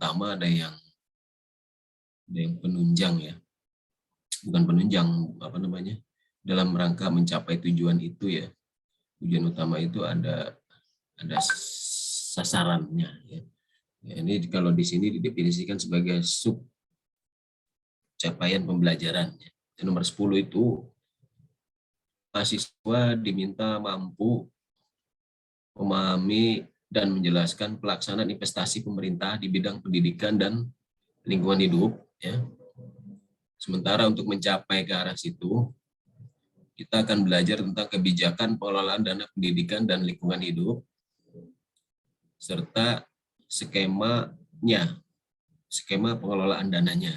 utama, ada yang penunjang ya. Bukan penunjang, apa namanya? Dalam rangka mencapai tujuan itu ya. Tujuan utama itu ada sasarannya ya. Ya, ini kalau di sini didefinisikan sebagai sub capaian pembelajaran. Ya. Nomor 10 itu mahasiswa diminta mampu memahami dan menjelaskan pelaksanaan investasi pemerintah di bidang pendidikan dan lingkungan hidup. Ya. Sementara untuk mencapai ke arah situ, kita akan belajar tentang kebijakan pengelolaan dana pendidikan dan lingkungan hidup, serta skema pengelolaan dananya.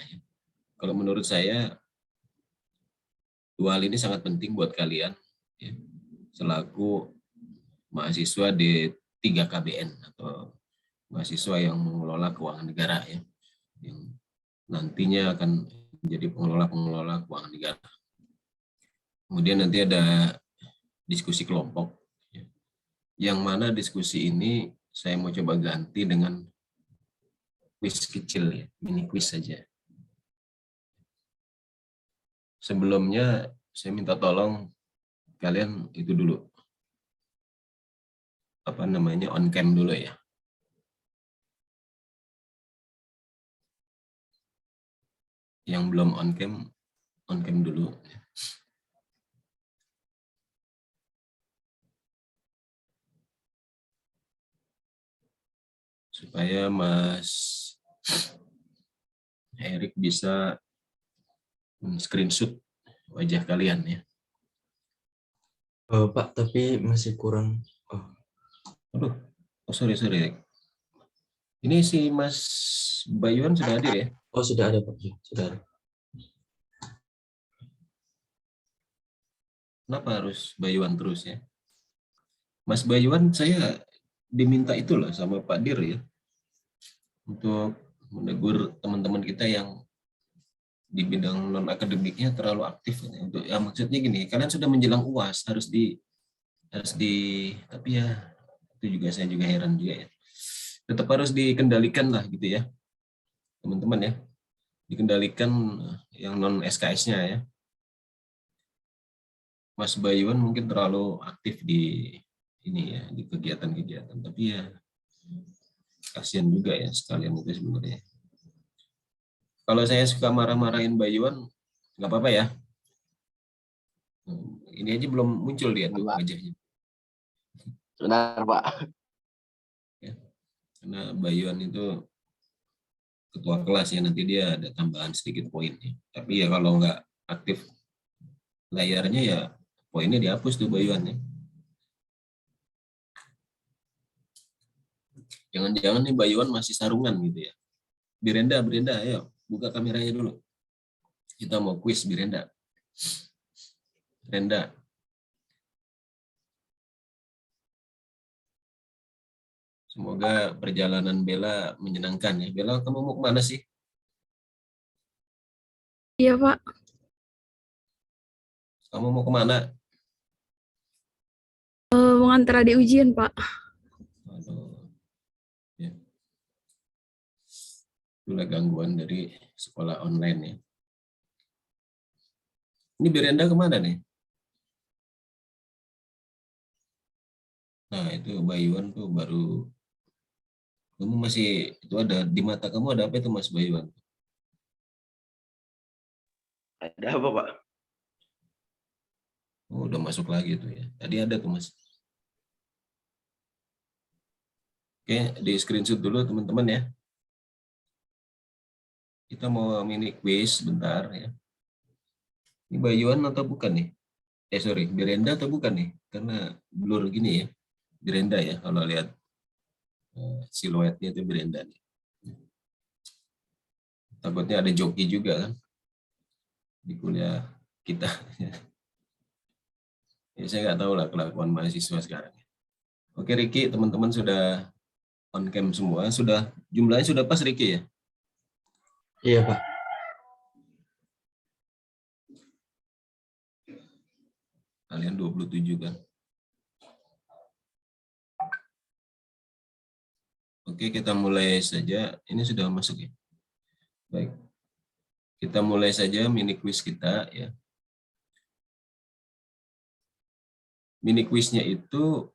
Kalau menurut saya, dua hal ini sangat penting buat kalian, ya, selaku mahasiswa di 3 KBN atau mahasiswa yang mengelola keuangan negara, ya, yang nantinya akan menjadi pengelola keuangan negara. Kemudian nanti ada diskusi kelompok, ya, yang mana diskusi ini saya mau coba ganti dengan quiz kecil, ya, mini quiz saja. Sebelumnya saya minta tolong kalian itu dulu, apa namanya, on cam dulu ya. Yang belum on cam dulu. Supaya Mas Erik bisa screenshot wajah kalian ya. Pak, tapi masih kurang. Aduh, sorry. Ini si Mas Bayuan sudah hadir ya? Oh, sudah ada Pak. Sudah ada. Kenapa harus Bayuan terus ya? Mas Bayuan saya diminta itu loh sama Pak Dir ya, untuk menegur teman-teman kita yang di bidang non akademiknya terlalu aktif. Untuk ya, maksudnya gini, kalian sudah menjelang UAS, harus di tapi ya itu juga saya juga heran juga ya. Tetap harus dikendalikan lah gitu ya, teman-teman ya. Dikendalikan yang non SKS-nya ya. Mas Bayuan mungkin terlalu aktif di ini ya, di kegiatan-kegiatan, tapi ya kasihan juga ya sekalian itu sebenarnya. Kalau saya suka marah-marahin Bayuan, nggak apa-apa ya. Ini aja belum muncul dia tuh wajahnya. Benar, Pak. Ya. Karena Bayuan itu ketua kelas ya, nanti dia ada tambahan sedikit poinnya. Tapi ya kalau nggak aktif layarnya ya poinnya dihapus tuh Bayuan ya. Jangan-jangan nih Bayuan masih sarungan gitu ya. Birenda, ayo buka kameranya dulu. Kita mau quiz Birenda. Renda. Semoga perjalanan Bella menyenangkan ya. Bella, kamu mau kemana sih? Iya, Pak. Kamu mau kemana? Mengantar adik ujian, Pak. Aduh. Ya. Itulah gangguan dari sekolah online ya. Ini Birenda kemana nih? Nah, itu Bayuan tuh baru. Kamu masih, itu ada di mata kamu ada apa itu Mas Bayuan? Ada apa, Pak? Oh, udah masuk lagi tuh ya. Tadi ada tuh Mas. Oke, di screenshot dulu teman-teman ya. Kita mau mini quiz sebentar ya. Ini Bayuan atau bukan nih? Sorry, Birenda atau bukan nih? Karena blur gini ya. Birenda ya, kalau lihat siluetnya itu Birenda nih. Takutnya ada joki juga kan di kuliah kita. Ya, saya nggak tahu lah kelakuan mahasiswa sekarang. Oke Riki, teman-teman sudah on cam semua, sudah jumlahnya sudah pas Riki ya? Iya Pak. Kalian 27 kan? Oke, kita mulai saja. Ini sudah masuk ya. Baik. Kita mulai saja mini quiz kita ya. Mini quiznya itu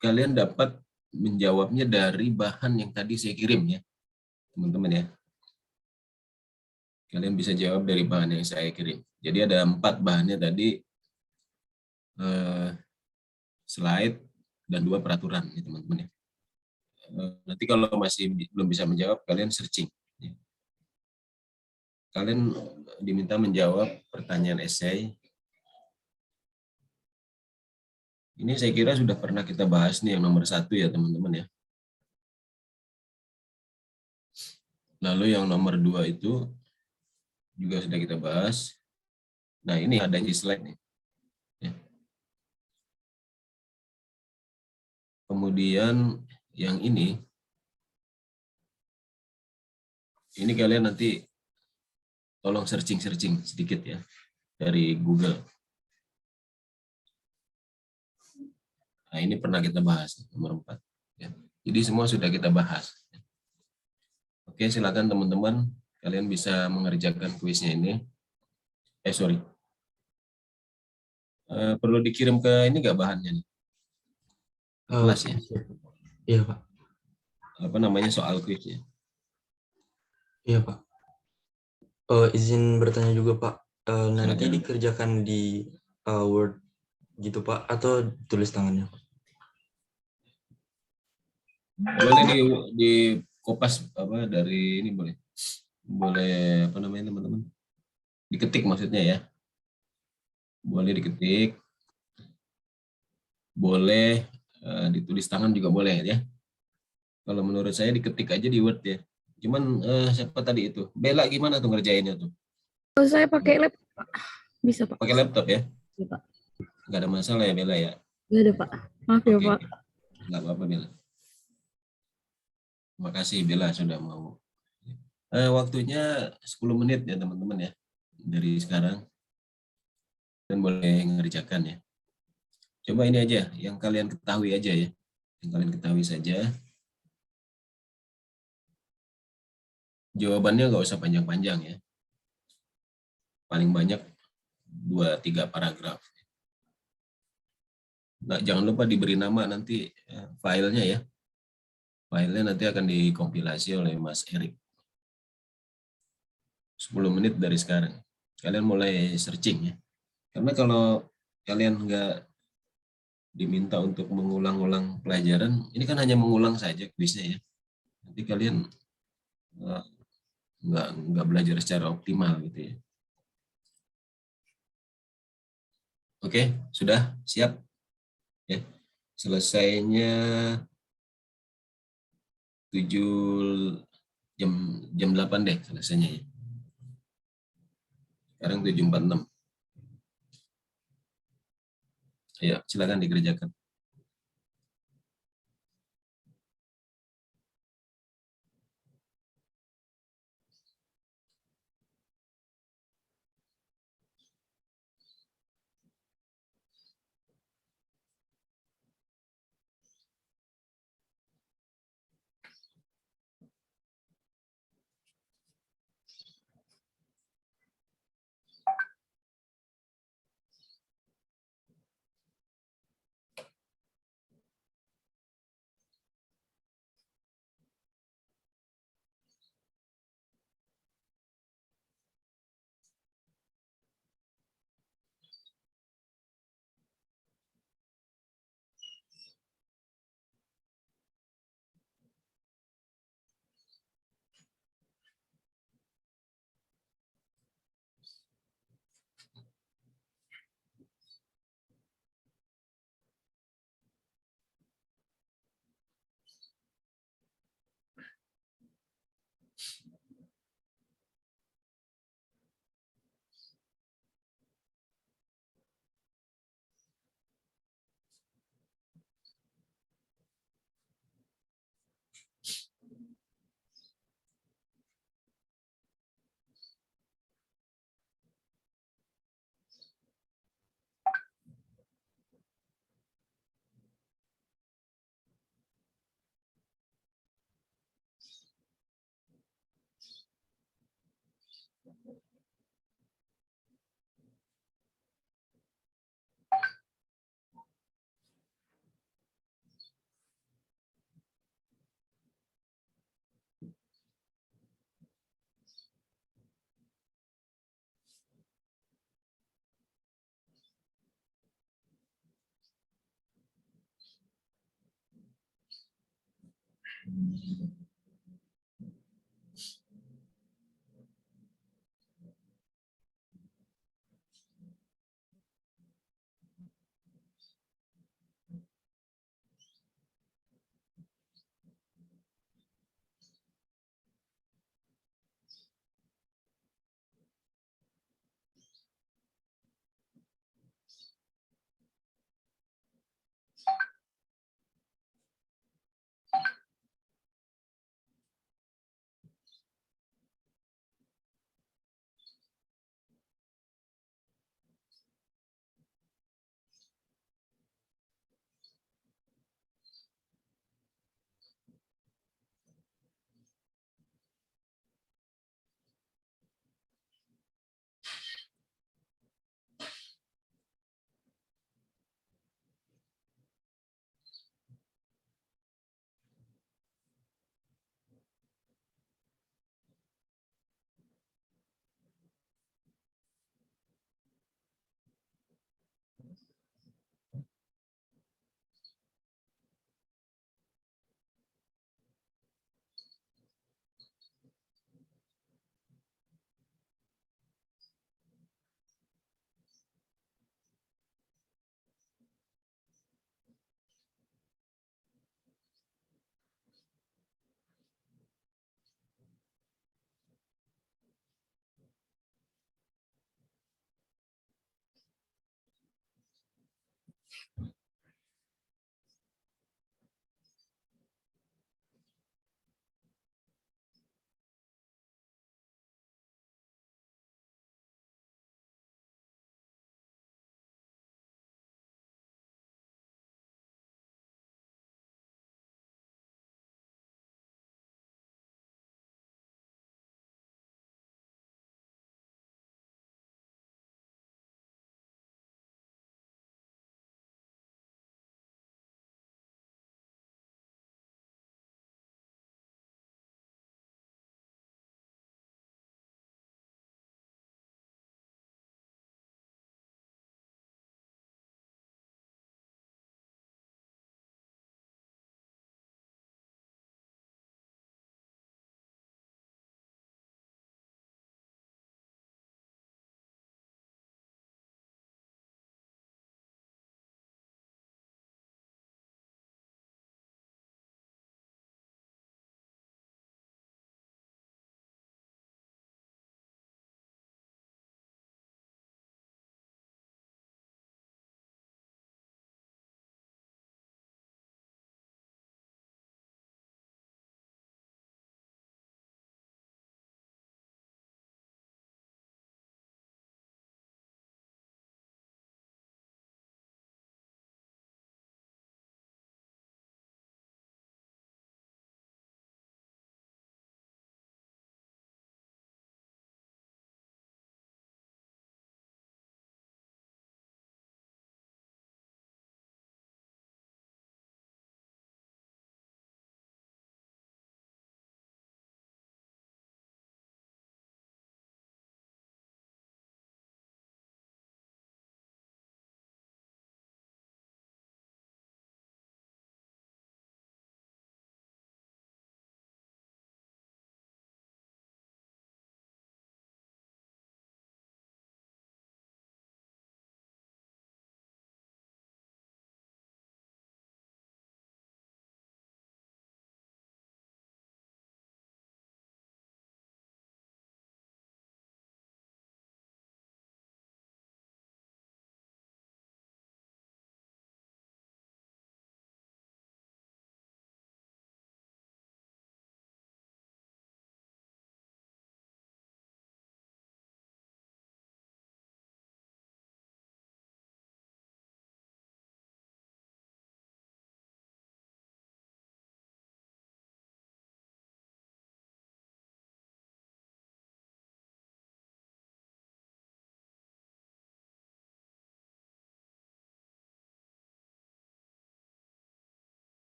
kalian dapat menjawabnya dari bahan yang tadi saya kirim ya, teman-teman ya. Kalian bisa jawab dari bahan yang saya kirim. Jadi ada 4 bahannya tadi, slide dan 2 peraturan ya teman-teman ya. Nanti kalau masih belum bisa menjawab, kalian searching. Ya. Kalian diminta menjawab pertanyaan esai. Ini saya kira sudah pernah kita bahas nih yang nomor 1 ya teman-teman ya. Lalu yang nomor 2 itu juga sudah kita bahas. Nah ini ada di slide nih. Ya. Kemudian yang ini kalian nanti tolong searching sedikit ya dari Google. Nah ini pernah kita bahas nomor 4. Ya. Jadi semua sudah kita bahas. Oke, silakan teman-teman, kalian bisa mengerjakan kuisnya ini. Perlu dikirim ke ini nggak bahannya nih? Ke kelas ya? Iya, Pak. Apa namanya soal kuisnya? Iya, Pak. Izin bertanya juga, Pak. Nanti Silakan. dikerjakan di Word gitu, Pak, atau tulis tangannya, Pak? Boleh di kopas apa dari ini boleh. Boleh apa namanya teman-teman? Diketik maksudnya ya. Boleh diketik. Boleh ditulis tangan juga boleh ya. Kalau menurut saya diketik aja di Word ya. Cuman siapa tadi itu? Bella gimana tuh ngerjainnya tuh? Kalau saya pakai laptop, Pak. Bisa, Pak. Pakai laptop ya? Iya, Pak. Nggak ada masalah ya Bella ya? Nggak ada, Pak. Maaf ya, Oke, Pak. nggak apa-apa Bella. Terima kasih Bella sudah mau. Waktunya 10 menit ya teman-teman ya. Dari sekarang. Dan boleh mengerjakan ya. Coba ini aja, yang kalian ketahui aja ya. Yang kalian ketahui saja. Jawabannya nggak usah panjang-panjang ya. Paling banyak 2-3 paragraf. Nah, jangan lupa diberi nama nanti filenya ya. Filenya nanti akan dikompilasi oleh Mas Erik. 10 menit dari sekarang. Kalian mulai searching ya. Karena kalau kalian nggak diminta untuk mengulang-ulang pelajaran, ini kan hanya mengulang saja kuisnya ya. Nanti kalian nggak belajar secara optimal gitu ya. Oke, sudah siap ya. Selesainya 7 jam 8 deh selesainya ya. Sekarang 7.46. Ayo, silakan dikerjakan.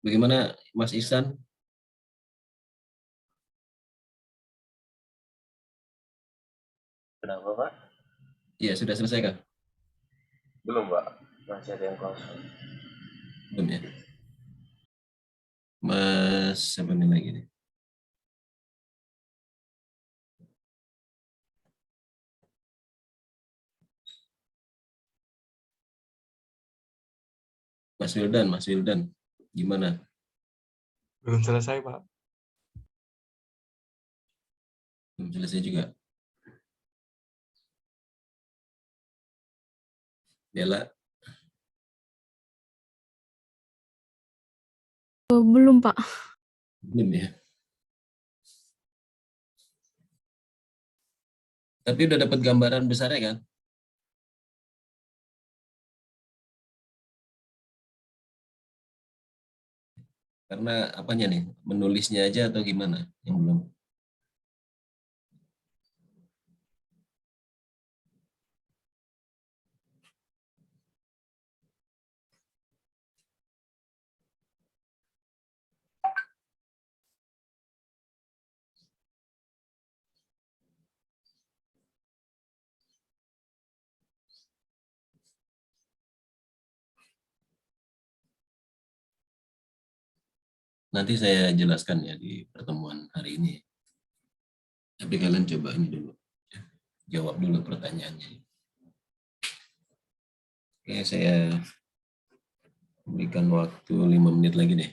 Bagaimana Mas Ihsan? Kenapa Pak? Iya, sudah selesai kah? Belum Pak. Masih ada yang kosong. Belum ya? Mas, siapa nih lagi nih? Mas Wildan, gimana? Belum selesai, Pak. Belum selesai juga. Bella, Belum, Pak. belum ya? Tapi udah dapat gambaran besarnya kan? Karena apanya nih? Menulisnya aja atau gimana? Yang belum. Nanti saya jelaskan ya di pertemuan hari ini. Tapi kalian coba ini dulu. Jawab dulu pertanyaannya. Oke, saya berikan waktu 5 menit lagi deh.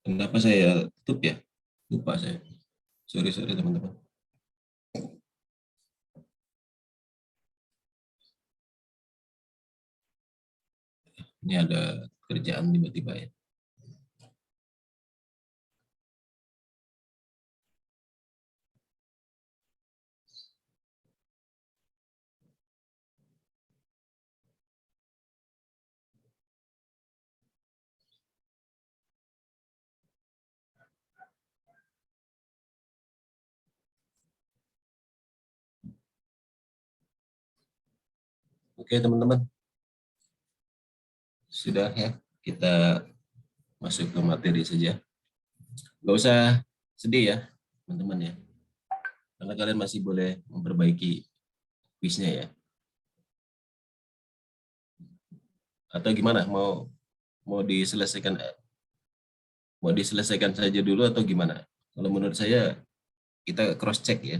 Kenapa saya tutup ya? Lupa saya. Sorry teman-teman. Ini ada kerjaan tiba-tiba ya. Oke teman-teman. Sudah ya, kita masuk ke materi saja. Nggak usah sedih ya teman-teman ya. Karena kalian masih boleh memperbaiki kuisnya ya. Atau gimana? Mau diselesaikan saja dulu atau gimana? Kalau menurut saya kita cross check ya.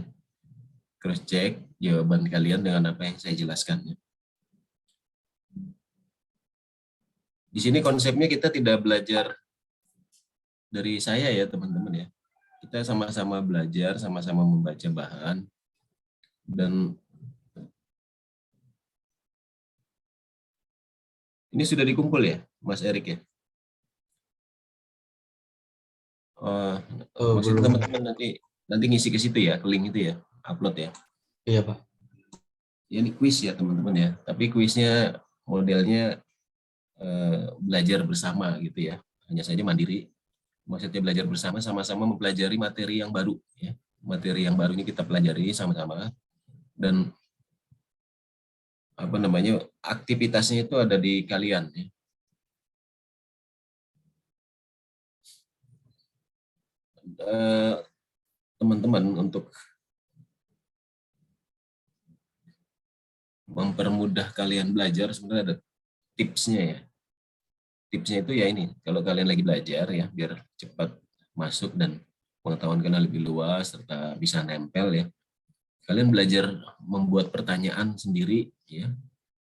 Cross check jawaban kalian dengan apa yang saya jelaskan ya. Di sini konsepnya kita tidak belajar dari saya ya teman-teman ya. Kita sama-sama belajar, sama-sama membaca bahan, dan ini sudah dikumpul ya, Mas Erik ya? Maksudnya Belum. teman-teman nanti ngisi ke situ ya, ke link itu ya, upload ya. Iya, Pak. Ya, ini kuis ya teman-teman ya, tapi kuisnya modelnya belajar bersama gitu ya, hanya saja mandiri. Maksudnya belajar bersama, sama-sama mempelajari materi yang baru ya. Materi yang baru ini kita pelajari sama-sama, dan apa namanya, aktivitasnya itu ada di kalian ya. Teman-teman, untuk mempermudah kalian belajar sebenarnya ada tipsnya ya. Tipsnya itu ya ini, kalau kalian lagi belajar ya, biar cepat masuk dan pengetahuan kalian lebih luas serta bisa nempel ya. Kalian belajar membuat pertanyaan sendiri ya,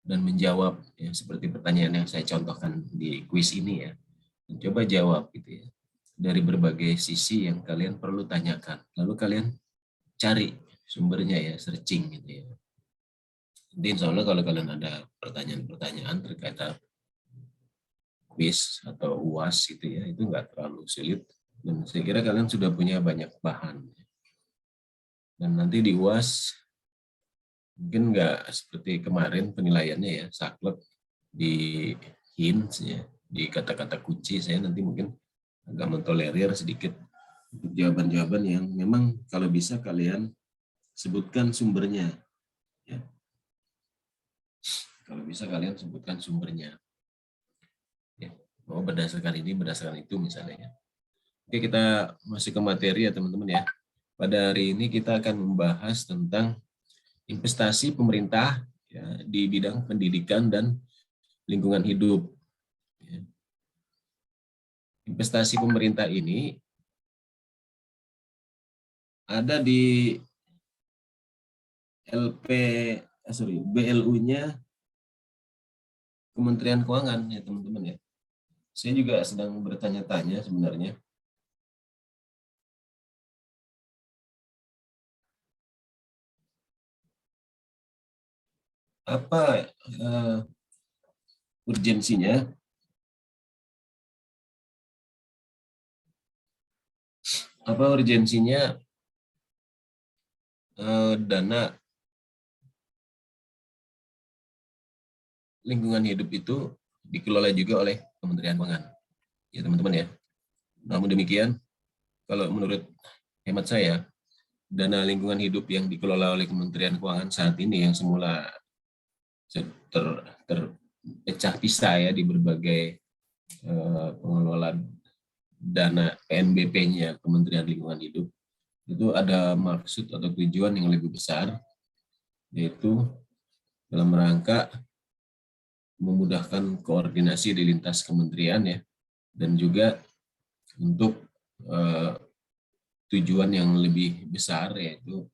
dan menjawab ya, seperti pertanyaan yang saya contohkan di kuis ini ya. Coba jawab gitu ya, dari berbagai sisi yang kalian perlu tanyakan. Lalu kalian cari sumbernya ya, searching gitu ya. Jadi insya Allah kalau kalian ada pertanyaan-pertanyaan terkait kuis atau UAS gitu ya, itu nggak terlalu sulit. Dan saya kira kalian sudah punya banyak bahan. Dan nanti di UAS mungkin nggak seperti kemarin penilaiannya ya, saklek di hints ya, di kata-kata kunci. Saya nanti mungkin agak mentolerir sedikit untuk jawaban-jawaban yang memang kalau bisa kalian sebutkan sumbernya ya. Kalau bisa kalian sebutkan sumbernya ya. Mau berdasarkan ini, berdasarkan itu misalnya ya. Oke, kita masuk ke materi ya teman-teman ya. Pada hari ini kita akan membahas tentang investasi pemerintah ya, di bidang pendidikan dan lingkungan hidup. Ya. Investasi pemerintah ini ada di BLU-nya Kementerian Keuangan ya teman-teman ya. Saya juga sedang bertanya-tanya sebenarnya. Apa urgensinya dana lingkungan hidup itu dikelola juga oleh Kementerian Keuangan ya teman-teman ya. Namun demikian, kalau menurut hemat saya, dana lingkungan hidup yang dikelola oleh Kementerian Keuangan saat ini yang semula terpecah pisah ya di berbagai pengelola dana PNBP-nya Kementerian Lingkungan Hidup, itu ada maksud atau tujuan yang lebih besar, yaitu dalam rangka memudahkan koordinasi di lintas kementerian ya, dan juga untuk tujuan yang lebih besar, yaitu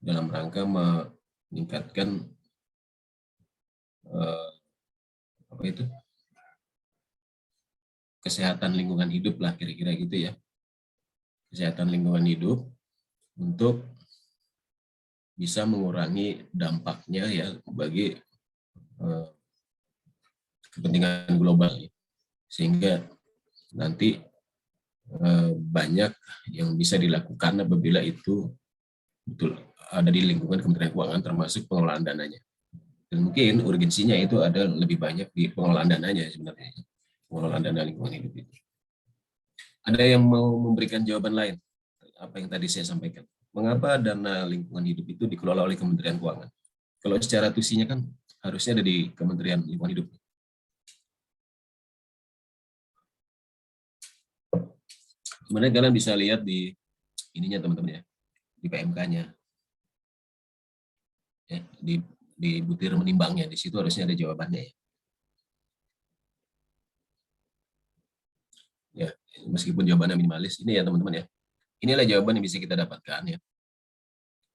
dalam rangka meningkatkan apa itu kesehatan lingkungan hidup lah kira-kira gitu ya. Kesehatan lingkungan hidup untuk bisa mengurangi dampaknya ya bagi kepentingan global, sehingga nanti banyak yang bisa dilakukan apabila itu betul ada di lingkungan Kementerian Keuangan, termasuk pengelolaan dananya. Dan mungkin urgensinya itu ada lebih banyak di pengelolaan dananya sebenarnya, pengelolaan dana lingkungan hidup itu. Ada yang mau memberikan jawaban lain apa yang tadi saya sampaikan? Mengapa dana lingkungan hidup itu dikelola oleh Kementerian Keuangan? Kalau secara tusinya kan harusnya ada di Kementerian Lingkungan Hidup. Sebenarnya kalian bisa lihat di ininya teman-teman ya, di PMK-nya. Ya, di butir menimbangnya, di situ harusnya ada jawabannya ya. Ya, meskipun jawabannya minimalis, ini ya teman-teman ya. Inilah jawaban yang bisa kita dapatkan ya.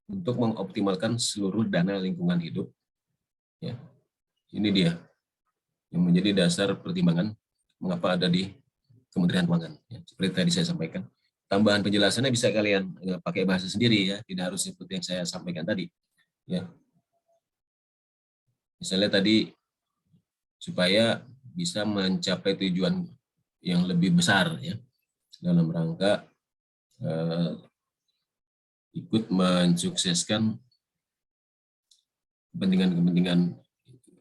Untuk mengoptimalkan seluruh dana lingkungan hidup. Ya. Ini dia yang menjadi dasar pertimbangan mengapa ada di Kementerian Keuangan. Ya, seperti tadi saya sampaikan. Tambahan penjelasannya bisa kalian pakai bahasa sendiri ya, tidak harus seperti yang saya sampaikan tadi. Ya. Misalnya tadi supaya bisa mencapai tujuan yang lebih besar ya dalam rangka ikut mensukseskan kepentingan-kepentingan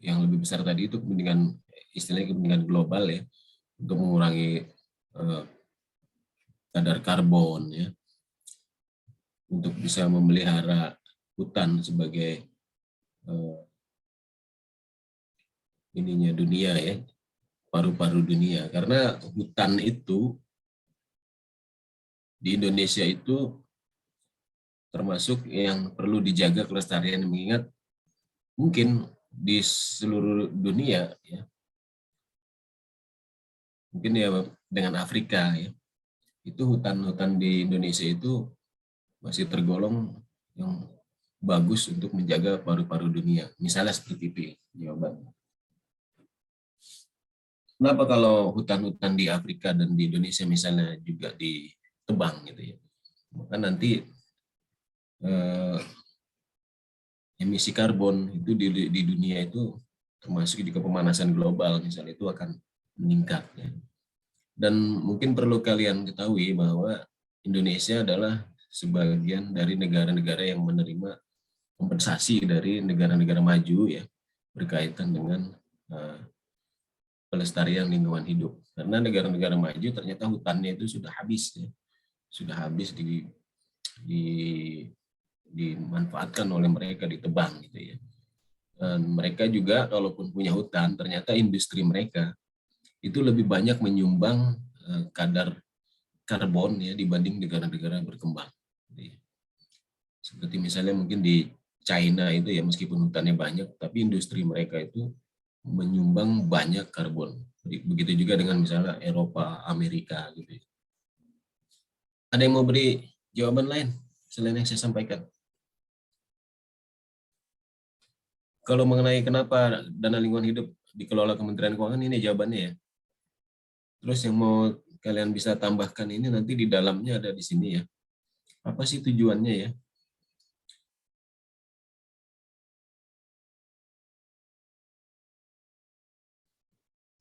yang lebih besar tadi, itu kepentingan istilahnya kepentingan global ya, untuk mengurangi kadar karbon ya, untuk bisa memelihara hutan sebagai ininya dunia ya, paru-paru dunia. Karena hutan itu di Indonesia itu termasuk yang perlu dijaga kelestarian, mengingat mungkin di seluruh dunia ya, mungkin ya dengan Afrika ya, itu hutan-hutan di Indonesia itu masih tergolong yang bagus untuk menjaga paru-paru dunia. Misalnya seperti itu jawaban. Kenapa kalau hutan-hutan di Afrika dan di Indonesia misalnya juga ditebang gitu ya? Maka nanti emisi karbon itu di dunia itu, termasuk juga pemanasan global misalnya, itu akan meningkat ya. Dan mungkin perlu kalian ketahui bahwa Indonesia adalah sebagian dari negara-negara yang menerima kompensasi dari negara-negara maju ya, berkaitan dengan pelestarian lingkungan hidup. Karena negara-negara maju ternyata hutannya itu sudah habis ya, sudah habis dimanfaatkan oleh mereka, ditebang gitu ya. Dan mereka juga kalaupun punya hutan, ternyata industri mereka itu lebih banyak menyumbang kadar karbon ya dibanding negara-negara berkembang. Seperti misalnya mungkin di China itu ya, meskipun hutannya banyak, tapi industri mereka itu menyumbang banyak karbon. Begitu juga dengan misalnya Eropa, Amerika gitu. Ada yang mau beri jawaban lain selain yang saya sampaikan? Kalau mengenai kenapa dana lingkungan hidup dikelola Kementerian Keuangan, ini jawabannya ya. Terus yang mau kalian bisa tambahkan ini nanti di dalamnya ada di sini ya. Apa sih tujuannya ya?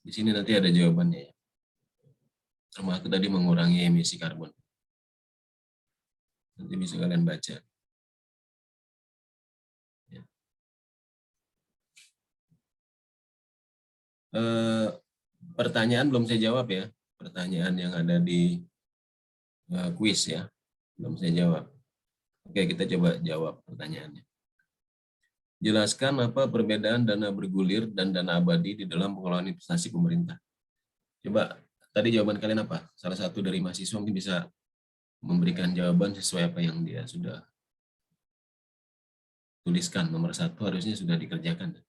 Di sini nanti ada jawabannya ya. Termasuk tadi mengurangi emisi karbon. Nanti bisa kalian baca. Ya. Pertanyaan belum saya jawab ya. Pertanyaan yang ada di kuis ya. Belum saya jawab. Oke, kita coba jawab pertanyaannya. Jelaskan apa perbedaan dana bergulir dan dana abadi di dalam pengelolaan investasi pemerintah. Coba, tadi jawaban kalian apa? Salah satu dari mahasiswa mungkin bisa memberikan jawaban sesuai apa yang dia sudah tuliskan. Nomor 1 harusnya sudah dikerjakan.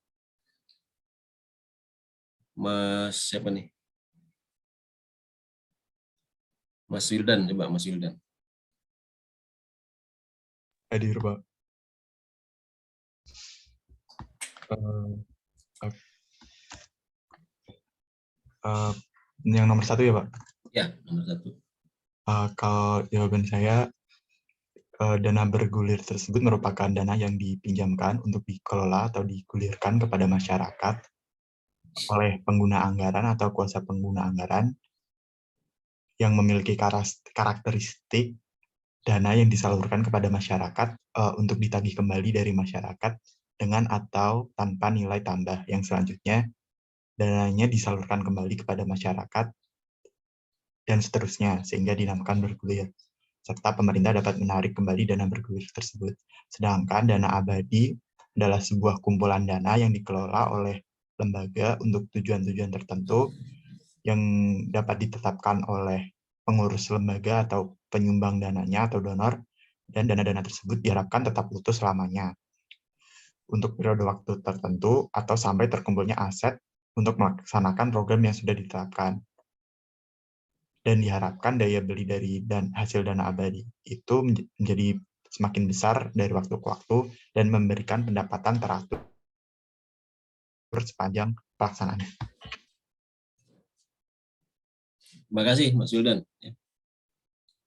Mas siapa nih? Mas Wildan, coba Mas Wildan. Hadir, Pak. Yang nomor 1 ya, Pak? Ya, nomor 1. Kalau jawaban saya, dana bergulir tersebut merupakan dana yang dipinjamkan untuk dikelola atau digulirkan kepada masyarakat oleh pengguna anggaran atau kuasa pengguna anggaran yang memiliki karakteristik dana yang disalurkan kepada masyarakat untuk ditagih kembali dari masyarakat dengan atau tanpa nilai tambah. Yang selanjutnya, dananya disalurkan kembali kepada masyarakat dan seterusnya, sehingga dinamakan bergulir. Serta pemerintah dapat menarik kembali dana bergulir tersebut. Sedangkan dana abadi adalah sebuah kumpulan dana yang dikelola oleh lembaga untuk tujuan-tujuan tertentu yang dapat ditetapkan oleh pengurus lembaga atau penyumbang dananya atau donor, dan dana-dana tersebut diharapkan tetap utuh selamanya untuk periode waktu tertentu atau sampai terkumpulnya aset untuk melaksanakan program yang sudah ditetapkan. Dan diharapkan daya beli dari hasil dana abadi itu menjadi semakin besar dari waktu ke waktu dan memberikan pendapatan teratur sepanjang pelaksanaannya. Terima kasih, Mas Wildan.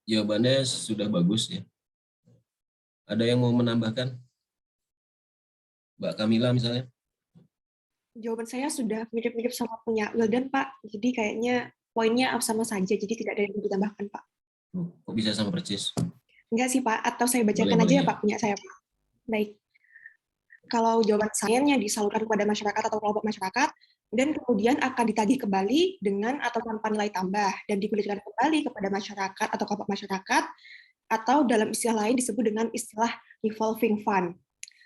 Jawabannya sudah bagus ya. Ada yang mau menambahkan? Mbak Kamila misalnya? Jawaban saya sudah mirip-mirip sama punya Wildan, Pak. Jadi kayaknya poinnya sama saja, jadi tidak ada yang perlu ditambahkan, Pak. Kok bisa sama persis? Enggak sih, Pak. Atau saya bacakan Boleh, aja ya, boleh. Pak, punya saya, Pak. Baik. Kalau jawaban sayanya disalurkan kepada masyarakat atau kelompok masyarakat, dan kemudian akan ditagih kembali dengan atau tanpa nilai tambah, dan digulirkan kembali kepada masyarakat atau kelompok masyarakat, atau dalam istilah lain disebut dengan istilah revolving fund.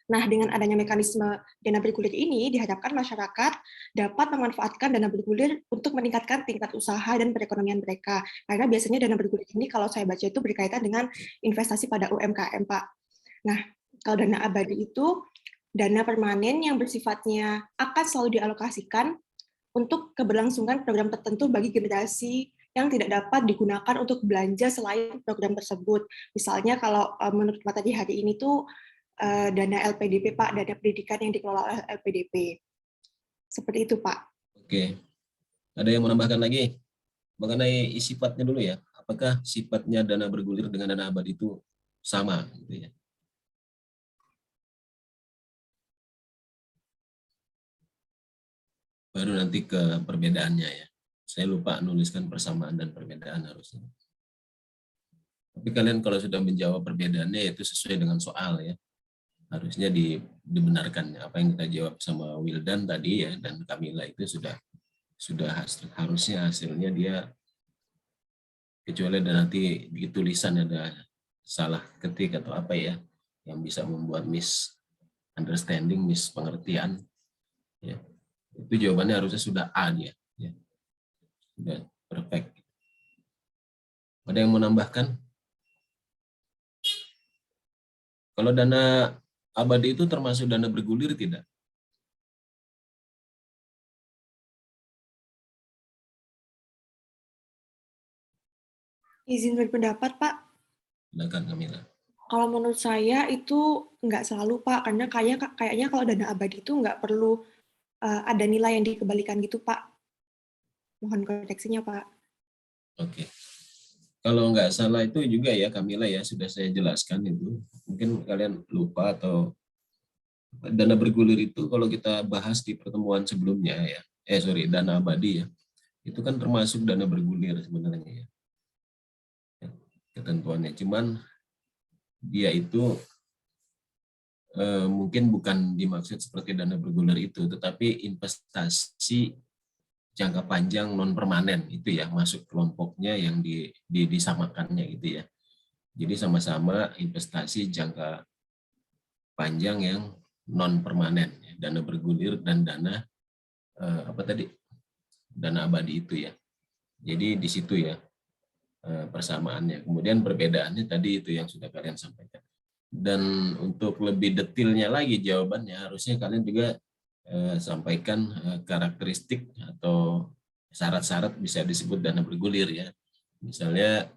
Nah, dengan adanya mekanisme dana bergulir ini, diharapkan masyarakat dapat memanfaatkan dana bergulir untuk meningkatkan tingkat usaha dan perekonomian mereka. Karena biasanya dana bergulir ini, kalau saya baca itu berkaitan dengan investasi pada UMKM, Pak. Nah, kalau dana abadi itu dana permanen yang bersifatnya akan selalu dialokasikan untuk keberlangsungan program tertentu bagi generasi yang tidak dapat digunakan untuk belanja selain program tersebut. Misalnya kalau menurut materi hari ini tuh dana LPDP, Pak, dana pendidikan yang dikelola oleh LPDP. Seperti itu, Pak. Oke. Ada yang mau menambahkan lagi? Mengenai sifatnya dulu ya. Apakah sifatnya dana bergulir dengan dana abadi itu sama? Gitu ya? Baru nanti ke perbedaannya ya. Saya lupa nuliskan persamaan dan perbedaan harusnya. Tapi kalian kalau sudah menjawab perbedaannya itu sesuai dengan soal ya. Harusnya dibenarkan apa yang kita jawab sama Wildan tadi ya dan Kamila itu sudah harusnya hasilnya dia, kecuali ada nanti di tulisan ada salah ketik atau apa ya yang bisa membuat misunderstanding, mispengertian ya. Itu jawabannya harusnya sudah A dia ya. Sudah perfect. Ada yang mau menambahkan? Kalau dana abadi itu termasuk dana bergulir tidak? Izin berpendapat, Pak. Silakan Kamila. Kalau menurut saya itu nggak selalu, Pak, karena kayaknya kalau dana abadi itu nggak perlu ada nilai yang dikembalikan gitu, Pak. Mohon koreksinya, Pak. Oke. Kalau nggak salah itu juga ya Kamila ya, sudah saya jelaskan itu. Mungkin kalian lupa atau dana bergulir itu kalau kita bahas di pertemuan sebelumnya ya. Dana abadi ya. Itu kan termasuk dana bergulir sebenarnya ya. Ketentuannya. Cuman dia itu mungkin bukan dimaksud seperti dana bergulir itu, tetapi investasi jangka panjang non permanen itu ya masuk kelompoknya yang disamakannya gitu ya. Jadi sama-sama investasi jangka panjang yang non permanen, dana bergulir dan dana dana abadi itu ya. Jadi di situ ya persamaannya. Kemudian perbedaannya tadi itu yang sudah kalian sampaikan. Dan untuk lebih detailnya lagi jawabannya harusnya kalian juga sampaikan karakteristik atau syarat-syarat bisa disebut dana bergulir ya. Misalnya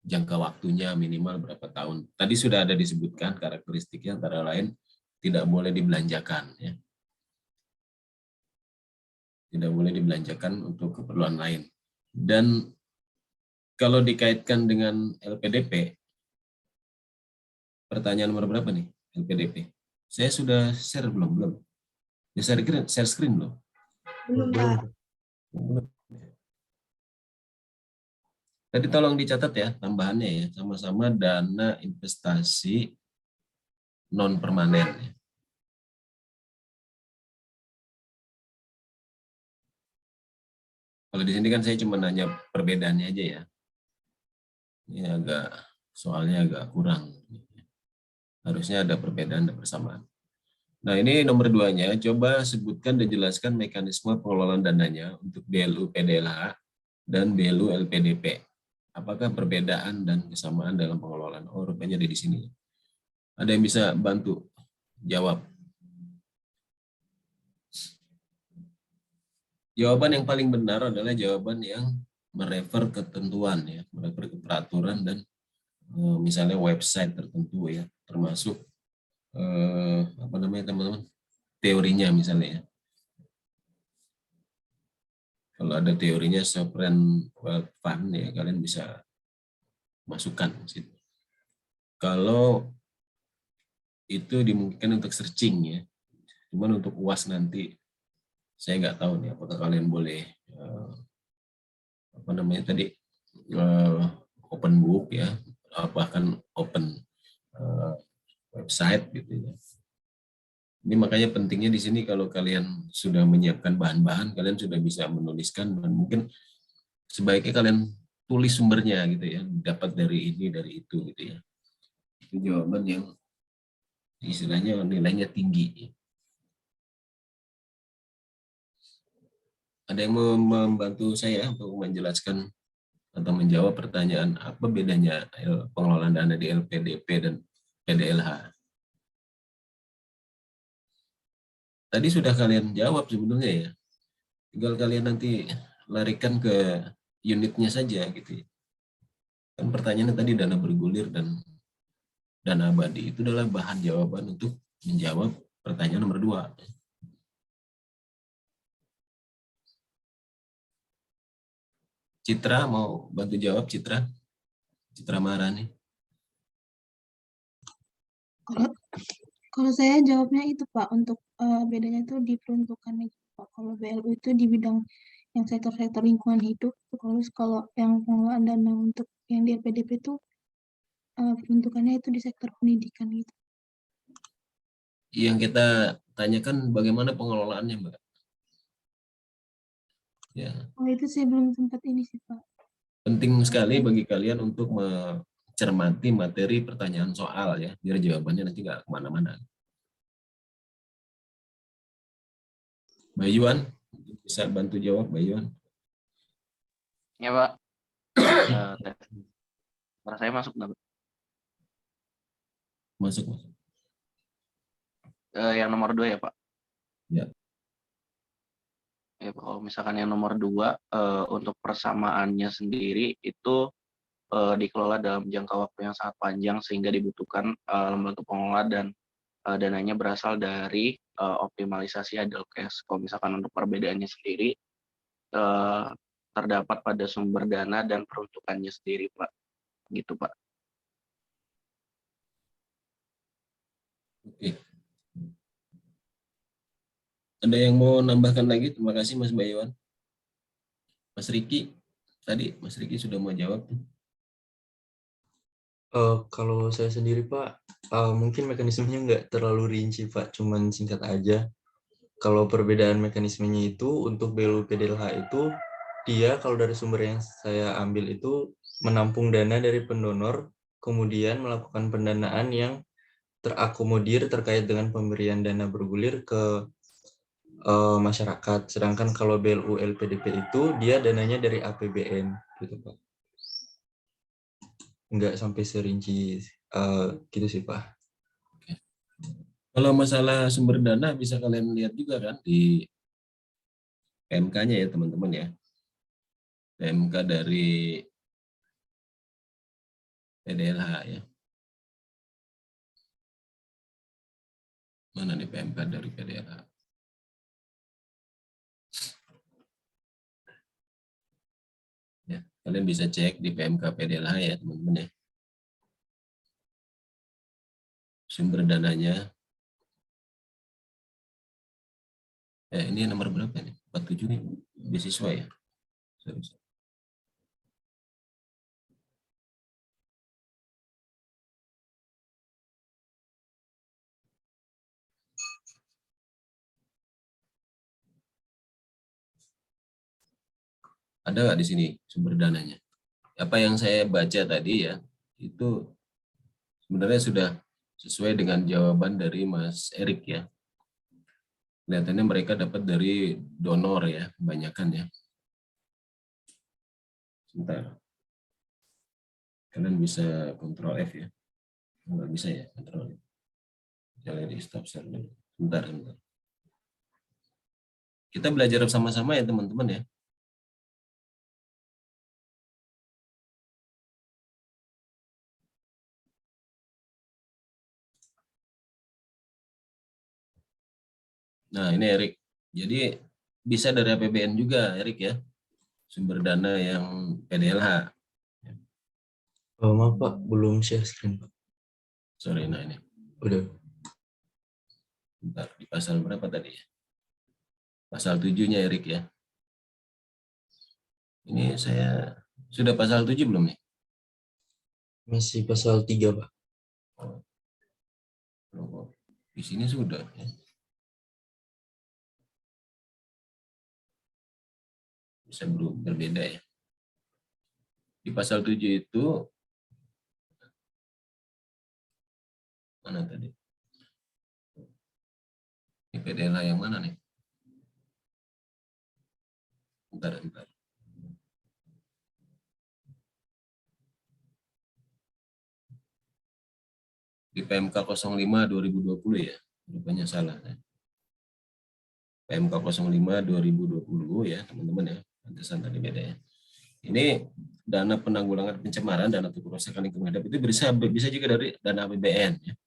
jangka waktunya minimal berapa tahun. Tadi sudah ada disebutkan karakteristiknya antara lain tidak boleh dibelanjakan ya. Tidak boleh dibelanjakan untuk keperluan lain. Dan kalau dikaitkan dengan LPDP, pertanyaan nomor berapa nih LPDP? Saya sudah share belum? Belum. Share screen belum? Belum, Belum. Pak. Belum. Tadi tolong dicatat ya tambahannya ya, sama-sama dana investasi non permanen. Ya. Kalau di sini kan saya cuma nanya perbedaannya aja ya. Ini soalnya agak kurang. Harusnya ada perbedaan dan persamaan. Nah ini nomor 2-nya, coba sebutkan dan jelaskan mekanisme pengelolaan dananya untuk BLU PDLH dan BLU LPDP. Apakah perbedaan dan kesamaan dalam pengelolaan? Oh, rupanya ada di sini. Ada yang bisa bantu jawab? Jawaban yang paling benar adalah jawaban yang merefer ketentuan ya, merefer ke peraturan dan misalnya website tertentu ya, termasuk apa namanya teman-teman, teorinya misalnya ya. Kalau ada teorinya sovereign wealth fund ya kalian bisa masukkan di situ. Kalau itu dimungkinkan untuk searching ya, cuman untuk UAS nanti saya nggak tahu nih apakah kalian boleh apa namanya tadi open book ya, bahkan open website gitu ya. Ini makanya pentingnya di sini kalau kalian sudah menyiapkan bahan-bahan, kalian sudah bisa menuliskan dan mungkin sebaiknya kalian tulis sumbernya gitu ya, dapat dari ini dari itu gitu ya. Itu jawaban yang istilahnya nilainya tinggi. Ada yang mau membantu saya untuk menjelaskan atau menjawab pertanyaan apa bedanya pengelolaan dana di LPDP dan PDLH? Tadi sudah kalian jawab sebetulnya ya. Tinggal kalian nanti larikan ke unitnya saja gitu ya. Kan pertanyaannya tadi dana bergulir dan dana abadi itu adalah bahan jawaban untuk menjawab pertanyaan nomor 2. Citra mau bantu jawab, Citra? Citra Maharani. Kalau saya jawabnya itu Pak, untuk bedanya itu diperuntukannya gitu, Pak. Kalau BLU itu di bidang yang sektor-sektor lingkungan hidup, kalau yang pengelolaan dana untuk yang di LPDP itu peruntukannya itu di sektor pendidikan gitu. Yang kita tanyakan bagaimana pengelolaannya, Mbak. Ya. Oh itu saya belum sempat ini sih Pak. Penting sekali bagi kalian untuk mencermati materi pertanyaan soal ya, biar jawabannya nanti nggak kemana-mana. Mbak Yuan, bisa bantu jawab Mbak Yuan? Ya Pak. Suara saya masuk nggak? Masuk. Yang nomor 2 ya Pak. Ya. Ya Pak, kalau misalkan yang nomor 2 untuk persamaannya sendiri itu dikelola dalam jangka waktu yang sangat panjang sehingga dibutuhkan lembaga pengelola dan dananya berasal dari optimalisasi idle cash. Kalau misalkan untuk perbedaannya sendiri terdapat pada sumber dana dan peruntukannya sendiri Pak. Gitu Pak. Oke. Ada yang mau nambahkan lagi? Terima kasih Mas Bayuan. Mas Riki, tadi Mas Riki sudah mau jawab. Kalau saya sendiri Pak, mungkin mekanismenya nggak terlalu rinci Pak, cuman singkat aja. Kalau perbedaan mekanismenya itu untuk BLU PDLH itu, dia kalau dari sumber yang saya ambil itu menampung dana dari pendonor, kemudian melakukan pendanaan yang terakomodir terkait dengan pemberian dana bergulir ke masyarakat. Sedangkan kalau BLU LPDP itu dia dananya dari APBN gitu Pak. Nggak sampai serinci gitu sih Pak. Kalau masalah sumber dana bisa kalian lihat juga kan di PMK-nya ya teman-teman ya. PMK dari PDLH ya. Mana nih PMK dari PDLH? Kalian bisa cek di PMK PDLH ya teman-teman ya. Sumber dananya. Ini nomor berapa nih? 47 nih, beasiswa ya. Sorry. Ada nggak di sini sumber dananya? Apa yang saya baca tadi ya, itu sebenarnya sudah sesuai dengan jawaban dari Mas Erik ya. Kelihatannya mereka dapat dari donor ya, kebanyakan ya. Sebentar. Kalian bisa kontrol F ya. Nggak bisa ya, kontrol F. Jangan di stop share dulu. Sebentar. Kita belajar sama-sama ya teman-teman ya. Nah, ini Erik. Jadi bisa dari APBN juga, Erik ya. Sumber dana yang PDLH. Maaf Pak, belum share screen Pak. Sorry, nah ini. Udah. Bentar, di pasal berapa tadi ya? Pasal 7-nya Erik ya. Ini saya sudah pasal 7 belum nih? Masih pasal 3 Pak. Oh, di sini sudah ya. Bisa berbeda ya. Di pasal 7 itu mana tadi? Ini PDLH yang mana nih? Bentar. Di PMK 05 2020 ya. Rupanya salah. PMK 05 2020 ya, teman-teman ya. Pantesan tadi beda ya. Ini dana penanggulangan pencemaran, dana untuk kerusakan lingkungan hidup itu bisa juga dari dana APBN ya.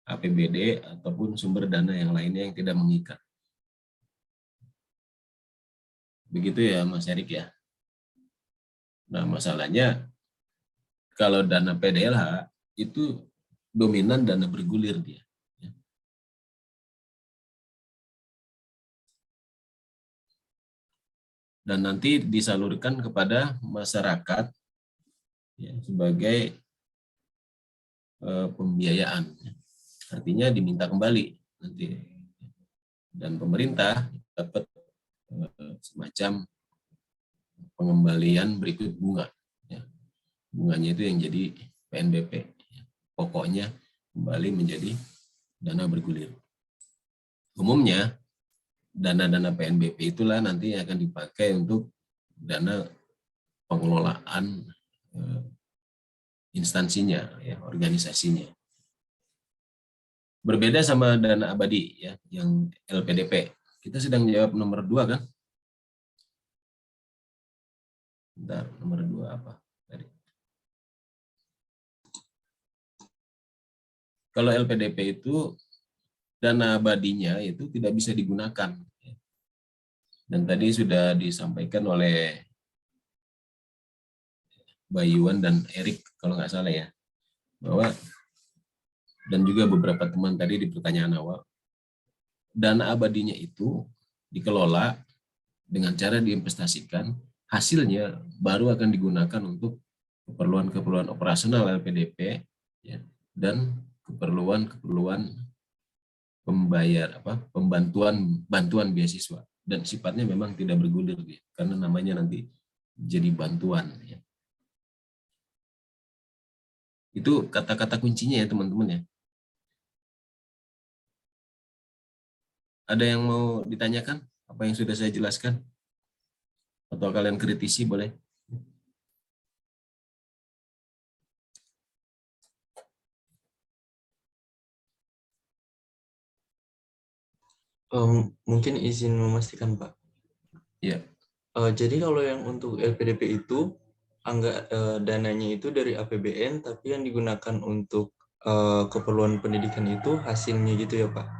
APBD ataupun sumber dana yang lainnya yang tidak mengikat. Begitu ya Mas Erik ya. Nah, masalahnya kalau dana PDLH itu dominan dana bergulir dia. Dan nanti disalurkan kepada masyarakat ya, sebagai pembiayaan. Artinya diminta kembali nanti. Dan pemerintah dapat semacam pengembalian berikut bunga. Ya. Bunganya itu yang jadi PNBP. Pokoknya kembali menjadi dana bergulir. Umumnya dana-dana PNBP itulah nanti akan dipakai untuk dana pengelolaan instansinya, ya, organisasinya. Berbeda sama dana abadi ya, yang LPDP. Kita sedang jawab nomor 2 kan? Bentar, nomor 2 apa tadi? Kalau LPDP itu dana abadinya itu tidak bisa digunakan. Dan tadi sudah disampaikan oleh Bayuan dan Erik kalau nggak salah ya, bahwa dan juga beberapa teman tadi di pertanyaan awal, dana abadinya itu dikelola dengan cara diinvestasikan, hasilnya baru akan digunakan untuk keperluan-keperluan operasional LPDP ya, dan keperluan-keperluan bantuan beasiswa, dan sifatnya memang tidak bergulir ya, karena namanya nanti jadi bantuan ya. Itu kata-kata kuncinya ya teman-teman ya. Ada yang mau ditanyakan apa yang sudah saya jelaskan? Atau kalian kritisi boleh? Mungkin izin memastikan Pak. Ya. Jadi kalau yang untuk LPDP itu dananya itu dari APBN, tapi yang digunakan untuk keperluan pendidikan itu hasilnya gitu ya Pak?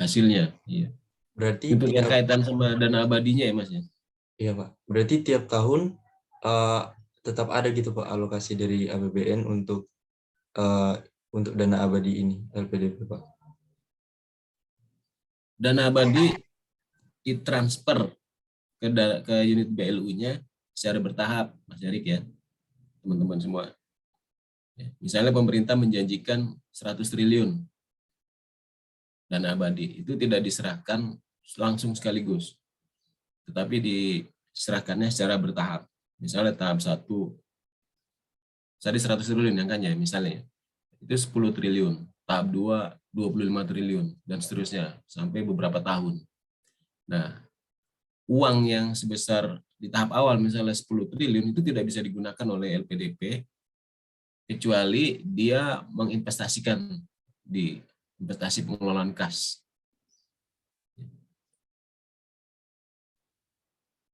Hasilnya, iya. Berarti untuk yang kaitan sama dana abadinya ya Mas ya? Iya Pak. Berarti tiap tahun tetap ada gitu Pak alokasi dari APBN untuk dana abadi ini LPDP Pak. Dana abadi ditransfer ke unit BLU-nya secara bertahap, Mas Erik ya, teman-teman semua. Ya, misalnya pemerintah menjanjikan 100 triliun dana abadi, itu tidak diserahkan langsung sekaligus, tetapi diserahkannya secara bertahap. Misalnya tahap 1, tadi 100 triliun angkanya misalnya, itu 10 triliun, tahap 2, 25 triliun, dan seterusnya, sampai beberapa tahun. Nah, uang yang sebesar di tahap awal misalnya 10 triliun itu tidak bisa digunakan oleh LPDP kecuali dia menginvestasikan di investasi pengelolaan kas.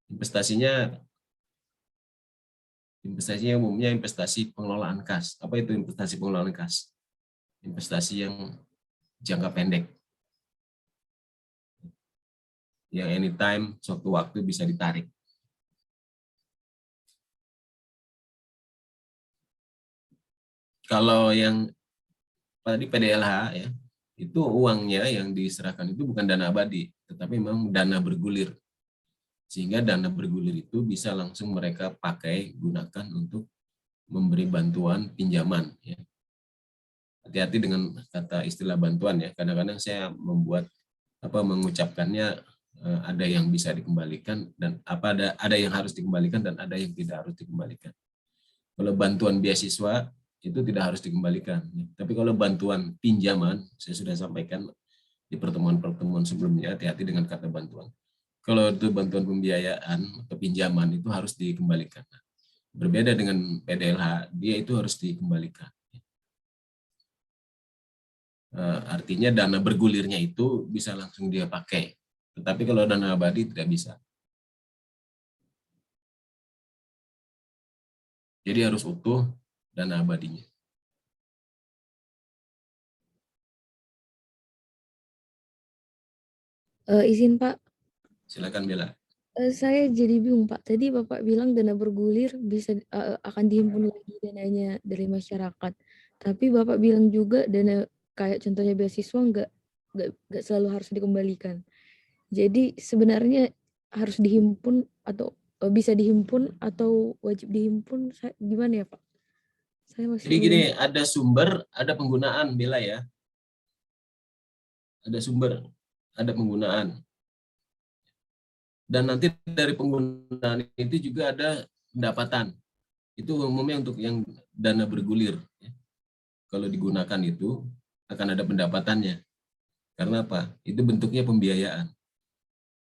Investasinya umumnya investasi pengelolaan kas. Apa itu investasi pengelolaan kas? Investasi yang jangka pendek, yang anytime, suatu waktu bisa ditarik. Kalau yang tadi PDLH ya, itu uangnya yang diserahkan itu bukan dana abadi, tetapi memang dana bergulir. Sehingga dana bergulir itu bisa langsung mereka pakai, gunakan untuk memberi bantuan pinjaman. Ya. Hati-hati dengan kata istilah bantuan ya. Kadang-kadang saya mengucapkannya ada yang bisa dikembalikan dan ada yang harus dikembalikan dan ada yang tidak harus dikembalikan. Kalau bantuan beasiswa itu tidak harus dikembalikan. Tapi kalau bantuan pinjaman, saya sudah sampaikan di pertemuan-pertemuan sebelumnya, hati-hati dengan kata bantuan. Kalau itu bantuan pembiayaan atau pinjaman itu harus dikembalikan. Berbeda dengan PDLH, dia itu harus dikembalikan. Artinya dana bergulirnya itu bisa langsung dia pakai. Tetapi kalau dana abadi tidak bisa. Jadi harus utuh dana abadinya. Izin Pak, Silakan Bella. saya jadi bingung Pak. Tadi Bapak bilang dana bergulir bisa akan dihimpun lagi dananya dari masyarakat. Tapi Bapak bilang juga dana kayak contohnya beasiswa nggak selalu harus dikembalikan. Jadi sebenarnya harus dihimpun atau bisa dihimpun atau wajib dihimpun, gimana ya Pak? Saya masih Jadi belum. gini, ada sumber, ada penggunaan Bella ya. Ada sumber, ada penggunaan. Dan nanti dari penggunaan itu juga ada pendapatan. Itu umumnya untuk yang dana bergulir. Kalau digunakan itu akan ada pendapatannya. Karena apa? Itu bentuknya pembiayaan.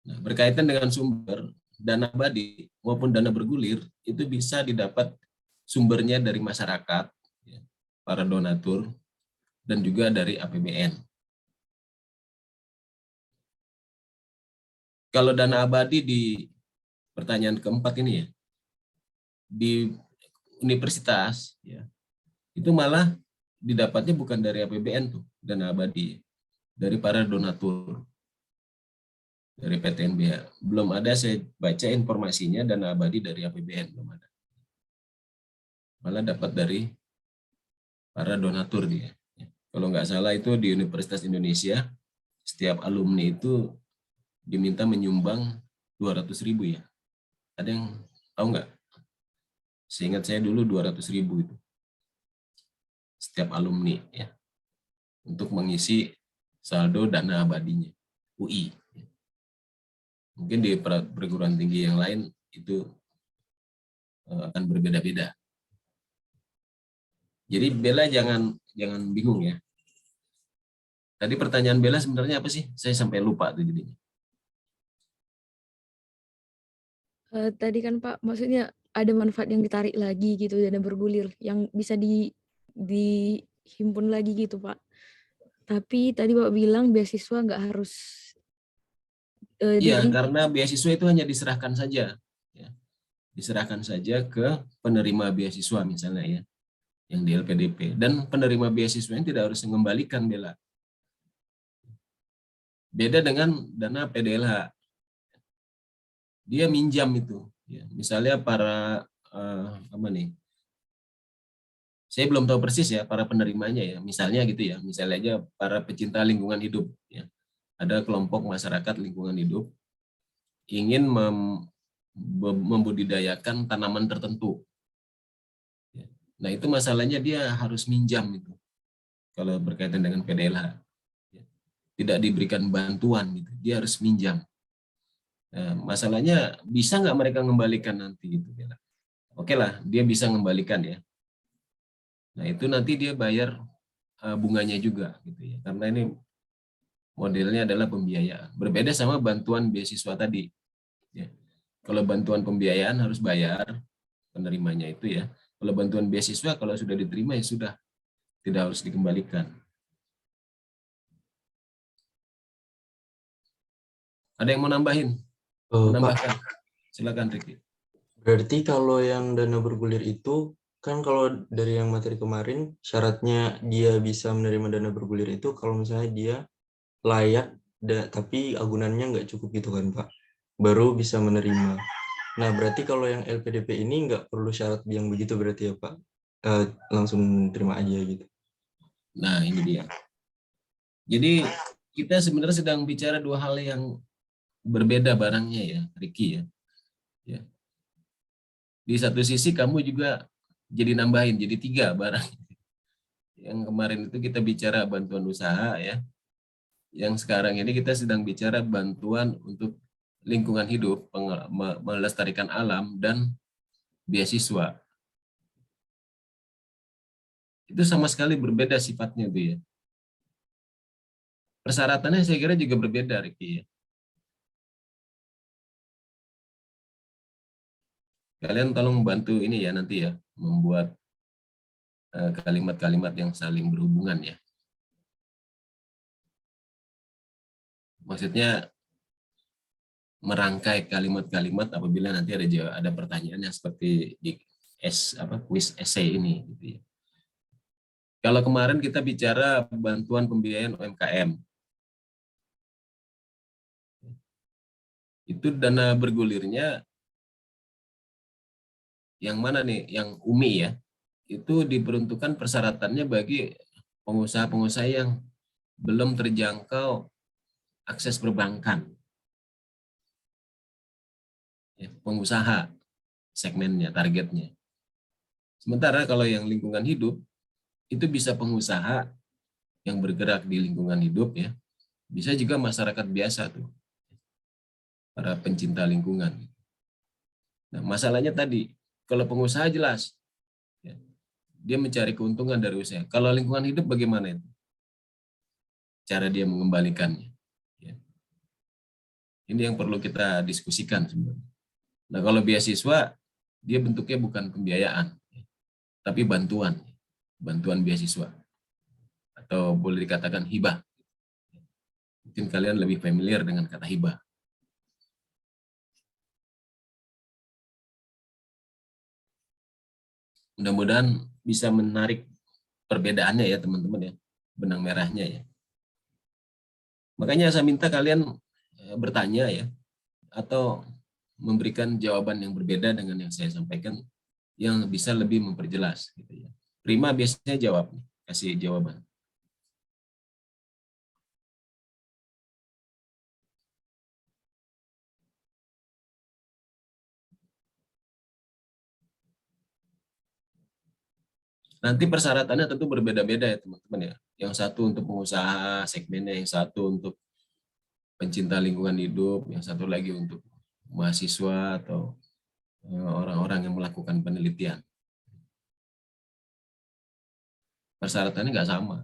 Nah, berkaitan dengan sumber, dana abadi maupun dana bergulir itu bisa didapat sumbernya dari masyarakat, para donatur, dan juga dari APBN. Kalau dana abadi di pertanyaan keempat ini ya, di universitas ya, itu malah didapatnya bukan dari APBN tuh, dana abadi, dari para donatur, dari PTNBH. Belum ada saya baca informasinya dana abadi dari APBN, belum ada. Malah dapat dari para donatur dia. Kalau nggak salah itu di Universitas Indonesia, setiap alumni itu diminta menyumbang 200.000 ya. Ada yang tahu nggak? Seingat saya dulu 200.000 itu. Setiap alumni ya. Untuk mengisi saldo dana abadinya. UI. Mungkin di perguruan tinggi yang lain itu akan berbeda-beda. Jadi Bella jangan bingung ya. Tadi pertanyaan Bella sebenarnya apa sih? Saya sampai lupa tuh jadinya. Tadi kan Pak, maksudnya ada manfaat yang ditarik lagi gitu, dana bergulir yang bisa dihimpun lagi gitu Pak. Tapi tadi Bapak bilang beasiswa nggak harus Iya, karena beasiswa itu hanya diserahkan saja. Ya. Diserahkan saja ke penerima beasiswa misalnya ya, yang di LPDP. Dan penerima beasiswa yang tidak harus mengembalikan Bella. Beda dengan dana PDLH. Dia minjam itu. Ya. Misalnya para apa nih? Saya belum tahu persis ya para penerimanya ya. Misalnya gitu ya, misalnya aja para pecinta lingkungan hidup ya. Ada kelompok masyarakat lingkungan hidup ingin membudidayakan tanaman tertentu. Nah, itu masalahnya dia harus minjam itu. Kalau berkaitan dengan PDLH. Tidak diberikan bantuan gitu. Dia harus minjam. Nah, masalahnya bisa nggak mereka mengembalikan nanti gitu. Oke lah, dia bisa mengembalikan ya. Nah, itu nanti dia bayar bunganya juga gitu ya. Karena ini modelnya adalah pembiayaan. Berbeda sama bantuan beasiswa tadi. Ya. Kalau bantuan pembiayaan harus bayar penerimanya itu ya. Kalau bantuan beasiswa kalau sudah diterima ya sudah, tidak harus dikembalikan. Ada yang mau nambahin? Menambahkan? Silakan Ricky. Berarti kalau yang dana bergulir itu, kan kalau dari yang materi kemarin, syaratnya dia bisa menerima dana bergulir itu kalau misalnya dia layak, tapi agunannya nggak cukup gitu kan Pak, baru bisa menerima. Nah berarti kalau yang LPDP ini nggak perlu syarat yang begitu berarti ya Pak, langsung terima aja gitu. Nah ini dia. Jadi kita sebenarnya sedang bicara dua hal yang berbeda barangnya ya, Ricky ya. Di satu sisi kamu juga jadi nambahin, jadi 3 barang. Yang kemarin itu kita bicara bantuan usaha ya. Yang sekarang ini kita sedang bicara bantuan untuk lingkungan hidup, melestarikan alam, dan beasiswa. Itu sama sekali berbeda sifatnya tuh ya. Persyaratannya saya kira juga berbeda, Ricky. Kalian tolong membantu ini ya nanti ya, membuat kalimat-kalimat yang saling berhubungan ya. Maksudnya merangkai kalimat-kalimat apabila nanti ada pertanyaan yang seperti di quiz essay ini gitu ya. Kalau kemarin kita bicara bantuan pembiayaan UMKM. Itu dana bergulirnya yang mana nih? Yang UMI ya. Itu diperuntukkan persyaratannya bagi pengusaha-pengusaha yang belum terjangkau akses perbankan. Ya, pengusaha segmennya, targetnya. Sementara kalau yang lingkungan hidup, itu bisa pengusaha yang bergerak di lingkungan hidup ya. Bisa juga masyarakat biasa tuh. Para pencinta lingkungan. Nah, masalahnya tadi, kalau pengusaha jelas, ya, dia mencari keuntungan dari usaha. Kalau lingkungan hidup bagaimana itu? Cara dia mengembalikannya. Ya. Ini yang perlu kita diskusikan sebenarnya. Nah, kalau beasiswa, dia bentuknya bukan pembiayaan, tapi bantuan beasiswa. Atau boleh dikatakan hibah. Mungkin kalian lebih familiar dengan kata hibah. Mudah-mudahan bisa menarik perbedaannya ya teman-teman ya, benang merahnya ya. Makanya saya minta kalian bertanya ya, atau memberikan jawaban yang berbeda dengan yang saya sampaikan, yang bisa lebih memperjelas. Gitu ya. Prima biasanya jawab, kasih jawaban. Nanti persyaratannya tentu berbeda-beda ya teman-teman ya. Yang satu untuk pengusaha segmennya, yang satu untuk pencinta lingkungan hidup, yang satu lagi untuk mahasiswa atau orang-orang yang melakukan penelitian. Persyaratannya nggak sama.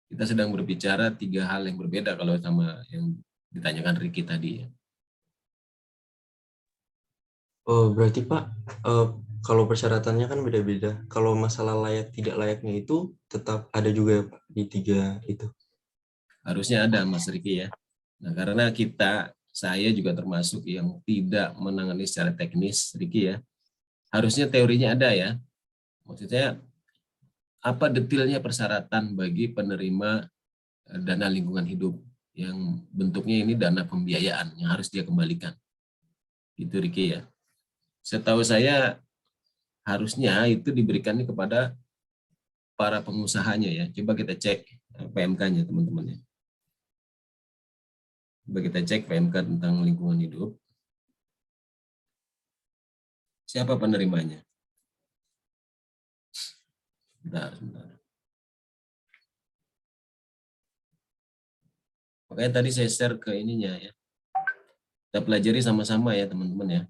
Kita sedang berbicara 3 hal yang berbeda kalau sama yang ditanyakan Ricky tadi ya. Oh berarti Pak, kalau persyaratannya kan beda-beda. Kalau masalah layak tidak layaknya itu tetap ada juga ya Pak di 3 itu. Harusnya ada Mas Ricky ya. Nah karena saya juga termasuk yang tidak menangani secara teknis Ricky ya. Harusnya teorinya ada ya. Maksudnya apa detailnya persyaratan bagi penerima dana lingkungan hidup yang bentuknya ini dana pembiayaan yang harus dia kembalikan. Itu Riki ya. Setahu saya harusnya itu diberikannya kepada para pengusahanya ya. Coba kita cek PMK-nya teman-teman ya. Coba kita cek PMK tentang lingkungan hidup. Siapa penerimanya? Sebentar. Makanya tadi saya share ke ininya ya. Kita pelajari sama-sama ya teman-teman ya.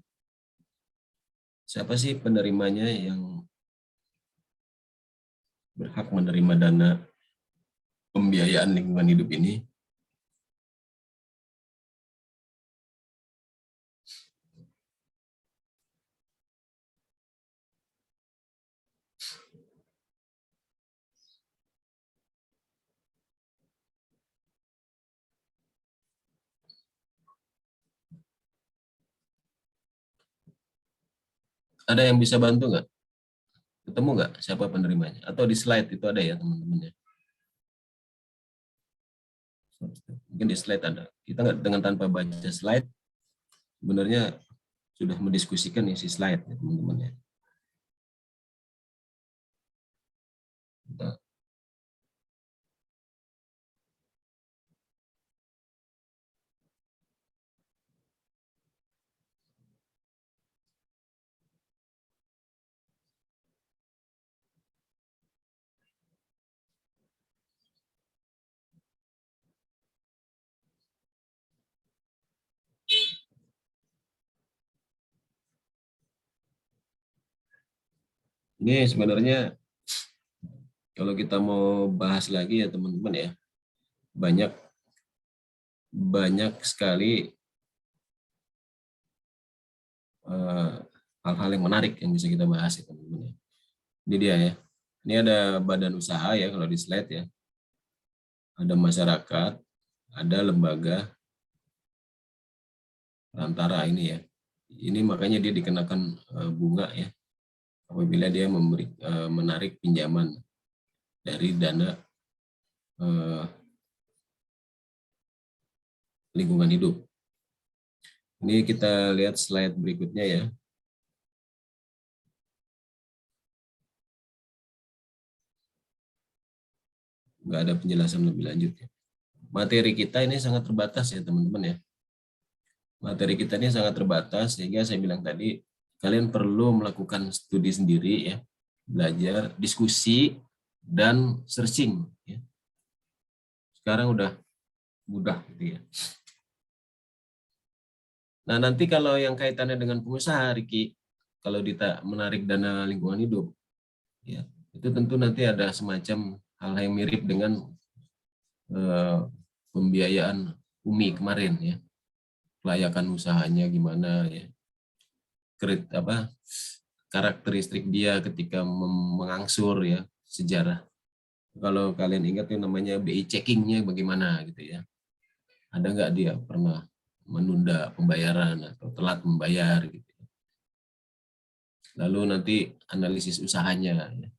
Siapa sih penerimanya yang berhak menerima dana pembiayaan lingkungan hidup ini? Ada yang bisa bantu nggak? Ketemu nggak siapa penerimanya? Atau di slide itu ada ya teman-teman ya? Mungkin di slide ada. Kita nggak dengan tanpa baca slide, sebenarnya sudah mendiskusikan isi slide ya teman-teman ya. Ini sebenarnya kalau kita mau bahas lagi ya teman-teman ya, banyak sekali hal-hal yang menarik yang bisa kita bahas ya teman-teman ya. Ini dia ya. Ini ada badan usaha ya kalau di slide ya. Ada masyarakat, ada lembaga perantara ini ya. Ini makanya dia dikenakan bunga ya apabila dia menarik pinjaman dari dana lingkungan hidup. Ini kita lihat slide berikutnya ya. Nggak ada penjelasan lebih lanjut ya. Materi kita ini sangat terbatas ya teman-teman ya. Materi kita ini sangat terbatas sehingga saya bilang tadi kalian perlu melakukan studi sendiri ya, belajar, diskusi, dan searching ya. Sekarang udah mudah gitu ya. Nah nanti kalau yang kaitannya dengan pengusaha Riki, kalau menarik dana lingkungan hidup ya, itu tentu nanti ada semacam hal yang mirip dengan pembiayaan UMI kemarin ya, kelayakan usahanya gimana ya, karakteristik dia ketika mengangsur ya, sejarah. Kalau kalian ingat itu namanya BI checkingnya bagaimana gitu ya, ada nggak dia pernah menunda pembayaran atau telat membayar gitu. Lalu nanti analisis usahanya ya.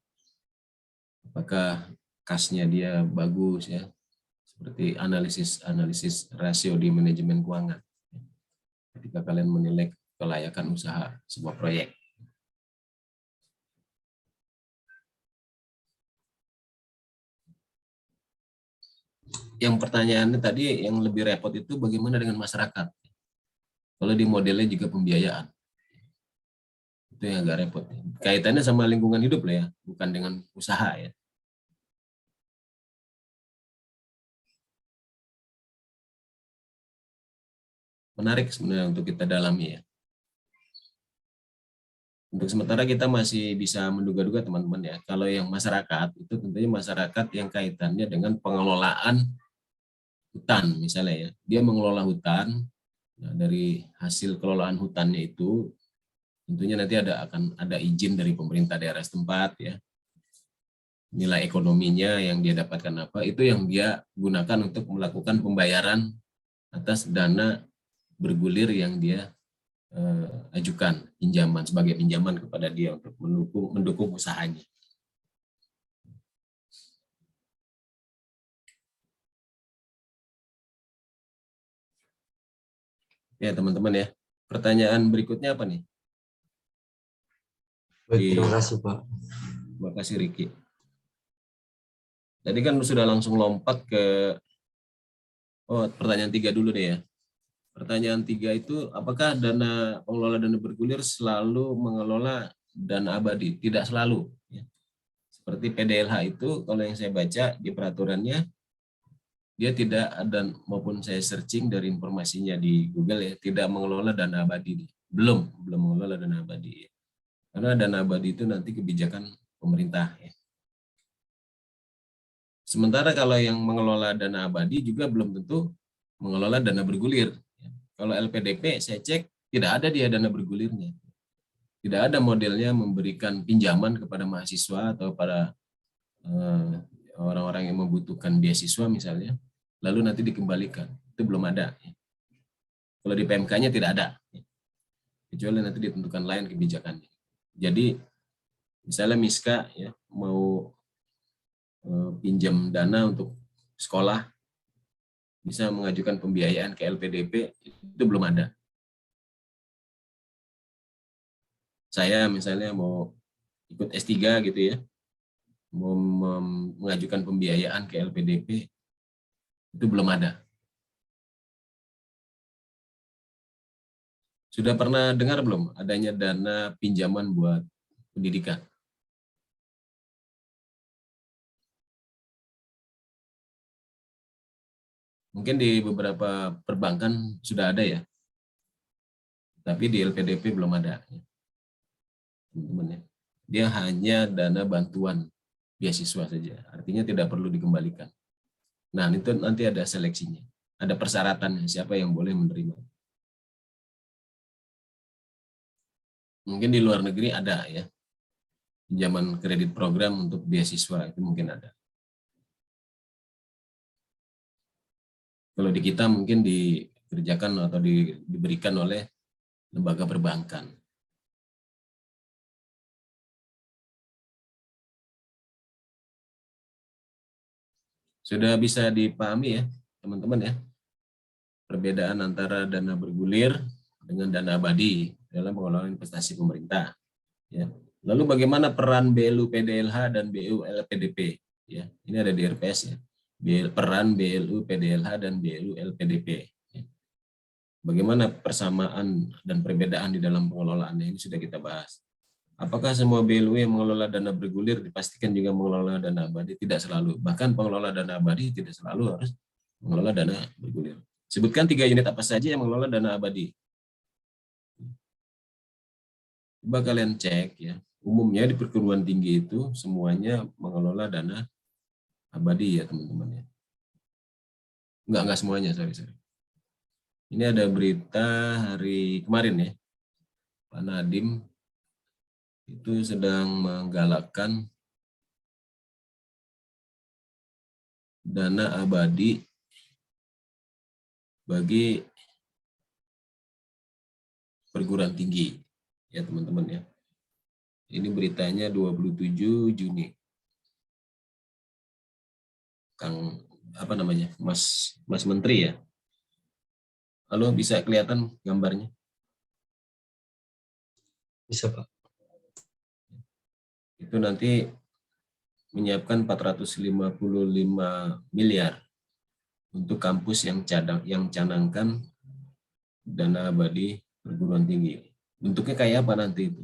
Apakah kasnya dia bagus ya, seperti analisis rasio di manajemen keuangan ketika kalian menilai kelayakan usaha sebuah proyek. Yang pertanyaannya tadi yang lebih repot itu bagaimana dengan masyarakat? Kalau di modelnya juga pembiayaan. Itu yang agak repot. Kaitannya sama lingkungan hidup lah ya, bukan dengan usaha ya. Menarik sebenarnya untuk kita dalami ya. Untuk sementara kita masih bisa menduga-duga teman-teman ya. Kalau yang masyarakat itu tentunya masyarakat yang kaitannya dengan pengelolaan hutan misalnya ya. Dia mengelola hutan, nah dari hasil kelolaan hutannya itu tentunya nanti akan ada izin dari pemerintah daerah setempat ya. Nilai ekonominya yang dia dapatkan apa, itu yang dia gunakan untuk melakukan pembayaran atas dana bergulir yang dia ajukan pinjaman sebagai pinjaman kepada dia untuk mendukung usahanya. Ya teman-teman ya, Pertanyaan berikutnya apa nih? Baik, terima kasih Pak. Terima kasih Riki. Tadi kan sudah langsung lompat ke pertanyaan 3 dulu deh ya. Pertanyaan 3 itu, apakah pengelola dana bergulir selalu mengelola dana abadi? Tidak selalu. Ya. Seperti PDLH itu, kalau yang saya baca di peraturannya, dia tidak ada, maupun saya searching dari informasinya di Google ya, tidak mengelola dana abadi. Belum mengelola dana abadi. Karena dana abadi itu nanti kebijakan pemerintah. Ya. Sementara kalau yang mengelola dana abadi juga belum tentu mengelola dana bergulir. Kalau LPDP saya cek tidak ada dia dana bergulirnya. Tidak ada modelnya memberikan pinjaman kepada mahasiswa atau pada orang-orang yang membutuhkan beasiswa misalnya, lalu nanti dikembalikan. Itu belum ada. Kalau di PMK-nya tidak ada. Kecuali nanti ditentukan lain kebijakannya. Jadi misalnya Miska ya mau pinjam dana untuk sekolah, bisa mengajukan pembiayaan ke LPDP, itu belum ada. Saya misalnya mau ikut S3 gitu ya, mau mengajukan pembiayaan ke LPDP, itu belum ada. Sudah pernah dengar belum adanya dana pinjaman buat pendidikan? Mungkin di beberapa perbankan sudah ada ya, tapi di LPDP belum ada. Teman-teman ya. Dia hanya dana bantuan beasiswa saja, artinya tidak perlu dikembalikan. Nah, itu nanti ada seleksinya, ada persyaratannya siapa yang boleh menerima. Mungkin di luar negeri ada ya, pinjaman kredit program untuk beasiswa itu mungkin ada. Kalau di kita mungkin dikerjakan atau diberikan oleh lembaga perbankan. Sudah bisa dipahami ya, teman-teman ya, perbedaan antara dana bergulir dengan dana abadi dalam pengelolaan investasi pemerintah. Ya. Lalu bagaimana peran BLU PDLH dan BLU LPDP? Ya, ini ada di RPS ya. Peran BLU PDLH dan BLU LPDP. Ya. Bagaimana persamaan dan perbedaan di dalam pengelolaannya ini sudah kita bahas. Apakah semua BLU yang mengelola dana bergulir dipastikan juga mengelola dana abadi? Tidak selalu. Bahkan pengelola dana abadi tidak selalu harus mengelola dana bergulir. Sebutkan 3 unit apa saja yang mengelola dana abadi. Coba kalian cek ya. Umumnya di perguruan tinggi itu semuanya mengelola dana abadi ya teman-teman ya. Enggak semuanya, sorry. Ini ada berita hari kemarin ya. Pak Nadiem itu sedang menggalakkan dana abadi bagi perguruan tinggi ya teman-teman ya. Ini beritanya 27 Juni. Kang apa namanya? Mas Menteri ya. Halo, bisa kelihatan gambarnya? Bisa Pak. Itu nanti menyiapkan 455 miliar untuk kampus yang canangkan dana abadi perguruan tinggi. Bentuknya kayak apa nanti itu?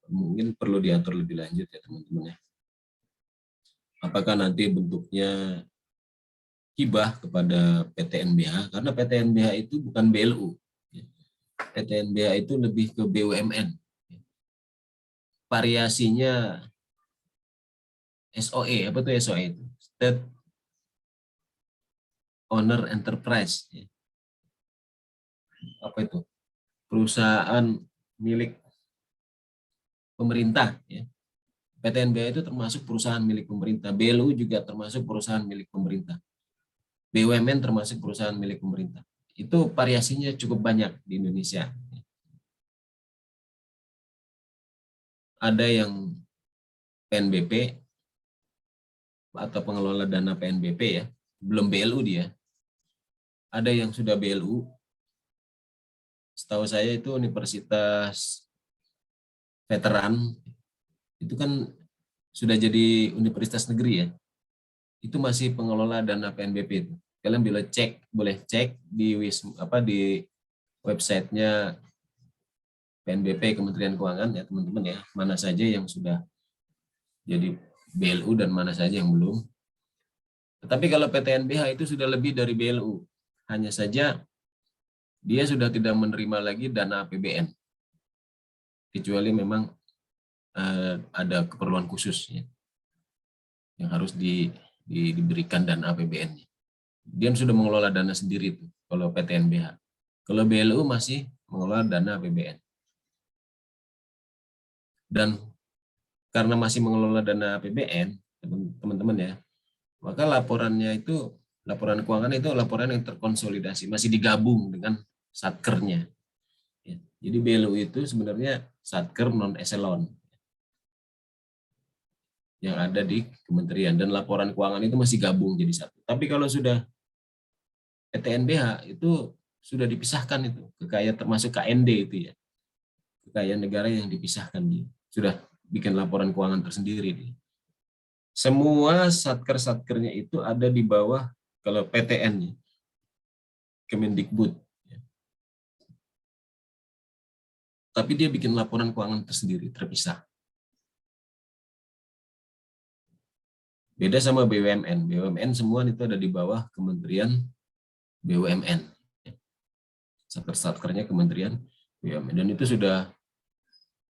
Mungkin perlu diatur lebih lanjut ya teman-teman ya. Apakah nanti bentuknya hibah kepada PTNBH? Karena PTNBH itu bukan BLU. PTNBH itu lebih ke BUMN. Variasinya SOE, apa tuh SOE itu? State Owner Enterprise. Apa itu? Perusahaan milik pemerintah. Ya. PTNBH itu termasuk perusahaan milik pemerintah. BLU juga termasuk perusahaan milik pemerintah. BUMN termasuk perusahaan milik pemerintah. Itu variasinya cukup banyak di Indonesia. Ada yang PNBP atau pengelola dana PNBP ya, belum BLU dia. Ada yang sudah BLU, setahu saya itu universitas veteran, itu kan sudah jadi universitas negeri ya. Itu masih pengelola dana PNBP itu. Kalian boleh cek di di websitenya PNBP Kementerian Keuangan ya teman-teman ya, mana saja yang sudah jadi BLU dan mana saja yang belum. Tetapi kalau PTNBH itu sudah lebih dari BLU, hanya saja dia sudah tidak menerima lagi dana APBN, kecuali memang ada keperluan khusus ya, yang harus diberikan dana APBN. Dia sudah mengelola dana sendiri itu kalau PTNBH. Kalau BLU masih mengelola dana APBN. Dan karena masih mengelola dana APBN, teman-teman ya, maka laporan keuangan itu laporan yang terkonsolidasi, masih digabung dengan satkernya. Ya, jadi BLU itu sebenarnya satker non eselon yang ada di kementerian, dan laporan keuangan itu masih gabung jadi satu. Tapi kalau sudah PTNBH itu sudah dipisahkan itu, kekayaan termasuk KND itu ya, kekayaan negara yang dipisahkan, sudah bikin laporan keuangan tersendiri. Semua satker-satkernya itu ada di bawah, kalau PTN Kemendikbud. Tapi dia bikin laporan keuangan tersendiri, terpisah. Beda sama BUMN. BUMN semua itu ada di bawah Kementerian BUMN. Satker-satkernya Kementerian BUMN. Dan itu sudah,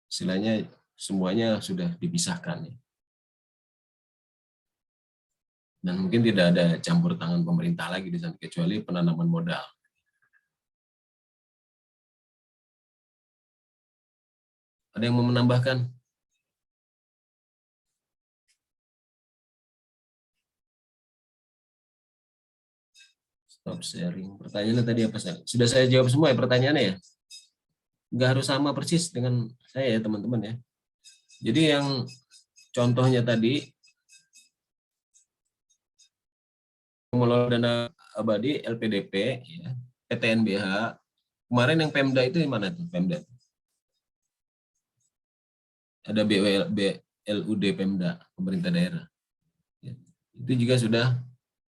istilahnya semuanya sudah dipisahkan. Dan mungkin tidak ada campur tangan pemerintah lagi di sana, kecuali penanaman modal. Ada yang mau menambahkan? Stop sharing. Pertanyaannya tadi apa? Sudah saya jawab semua ya pertanyaannya ya? Nggak harus sama persis dengan saya ya teman-teman ya. Jadi yang contohnya tadi, pengelola dana abadi LPDP, ya, PTNBH, kemarin yang Pemda itu di mana tuh Pemda? Ada BLUD Pemda, pemerintah daerah. Ya, itu juga sudah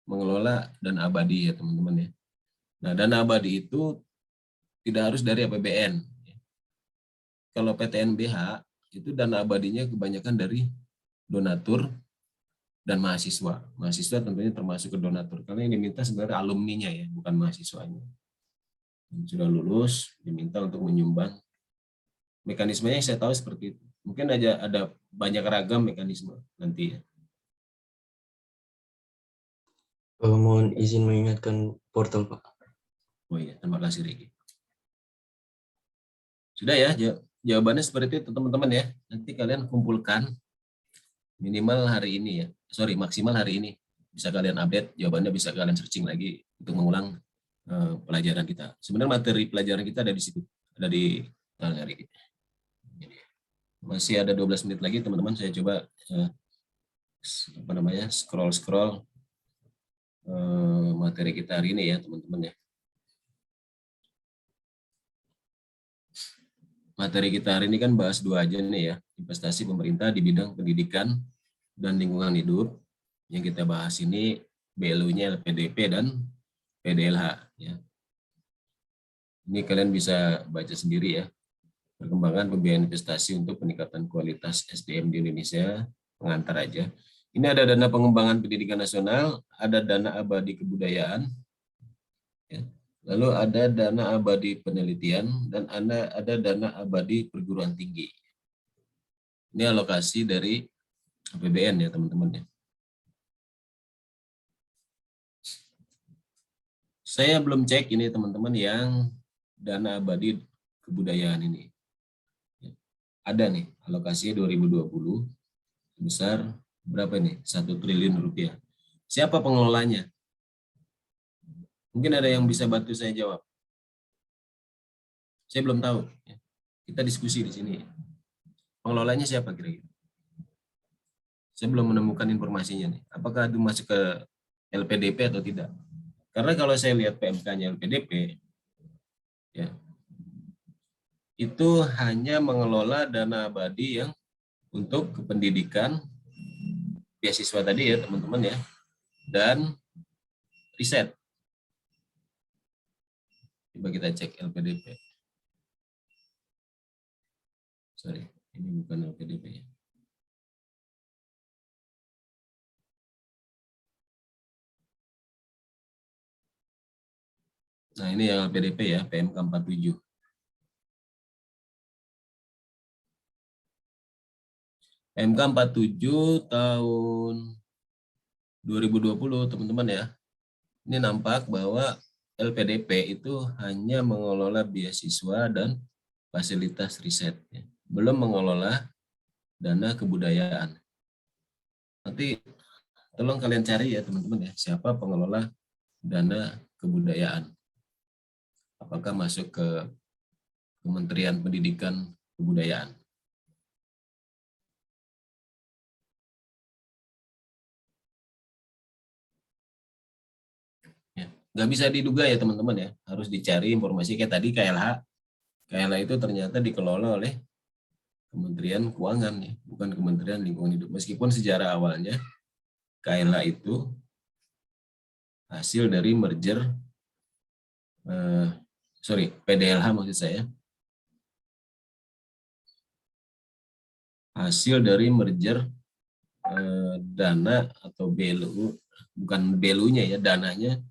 mengelola dana abadi ya teman-teman ya. Nah, dana abadi itu tidak harus dari APBN. Kalau PTNBH itu dana abadinya kebanyakan dari donatur dan mahasiswa. Mahasiswa tentunya termasuk ke donatur, karena yang diminta sebenarnya alumninya ya, bukan mahasiswanya. Yang sudah lulus diminta untuk menyumbang. Mekanismenya saya tahu seperti itu. Mungkin ada banyak ragam mekanisme nanti ya. Mohon izin mengingatkan portal, Pak. Oh iya, terima kasih Riki. Sudah ya, jawabannya seperti itu teman-teman ya. Nanti kalian kumpulkan minimal hari ini ya. Maksimal hari ini. Bisa kalian update, jawabannya bisa kalian searching lagi untuk mengulang pelajaran kita. Sebenarnya materi pelajaran kita ada di situ. Ada di Riki. Masih ada 12 menit lagi teman-teman, saya coba scroll materi kita hari ini ya teman-teman ya. Materi kita hari ini kan bahas dua aja nih ya, investasi pemerintah di bidang pendidikan dan lingkungan hidup. Yang kita bahas ini BLU-nya LPDP dan PDLH ya. Ini kalian bisa baca sendiri ya. Perkembangan pembiayaan investasi untuk peningkatan kualitas SDM di Indonesia, pengantar aja. Ini ada dana pengembangan pendidikan nasional, ada dana abadi kebudayaan, ya. Lalu ada dana abadi penelitian, dan ada dana abadi perguruan tinggi. Ini alokasi dari APBN ya teman-teman ya. Saya belum cek ini teman-teman yang dana abadi kebudayaan ini. Ada nih alokasinya 2020 sebesar berapa nih? 1 triliun rupiah. Siapa pengelolanya? Mungkin ada yang bisa bantu saya jawab. Saya belum tahu. Kita diskusi di sini. Pengelolanya siapa kira-kira? Saya belum menemukan informasinya nih. Apakah itu masuk ke LPDP atau tidak? Karena kalau saya lihat PMK-nya LPDP, ya, itu hanya mengelola dana abadi yang untuk pendidikan beasiswa tadi ya teman-teman ya, dan riset. Coba kita cek LPDP. Sorry, ini bukan LPDP ya. Nah ini yang LPDP ya, PMK 47. PMK 47 tahun 2020 teman-teman ya. Ini nampak bahwa LPDP itu hanya mengelola beasiswa dan fasilitas riset, ya. Belum mengelola dana kebudayaan. Nanti tolong kalian cari ya teman-teman ya, siapa pengelola dana kebudayaan. Apakah masuk ke Kementerian Pendidikan Kebudayaan. Ya, nggak bisa diduga ya teman-teman ya, harus dicari informasi kayak tadi KLH. KLH itu ternyata dikelola oleh Kementerian Keuangan ya, bukan Kementerian Lingkungan Hidup. Meskipun sejarah awalnya KLH itu hasil dari merger, PDLH maksud saya, hasil dari merger dana atau BLU, bukan BLU-nya ya, dananya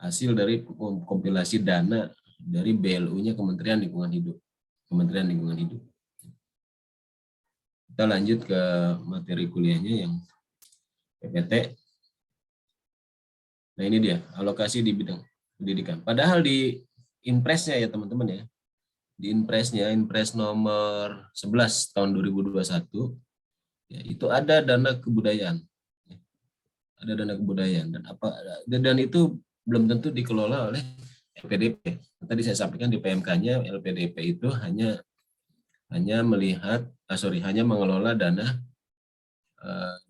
hasil dari kompilasi dana dari BLU-nya Kementerian Lingkungan Hidup. Kementerian Lingkungan Hidup. Kita lanjut ke materi kuliahnya yang PPT. Nah ini dia, alokasi di bidang pendidikan. Padahal di impresnya ya teman-teman ya, di impresnya, impres nomor 11 tahun 2021, ya, itu ada dana kebudayaan. Ada dana kebudayaan. Dan itu belum tentu dikelola oleh LPDP. Tadi saya sampaikan di PMK-nya, LPDP itu hanya melihat, hanya mengelola dana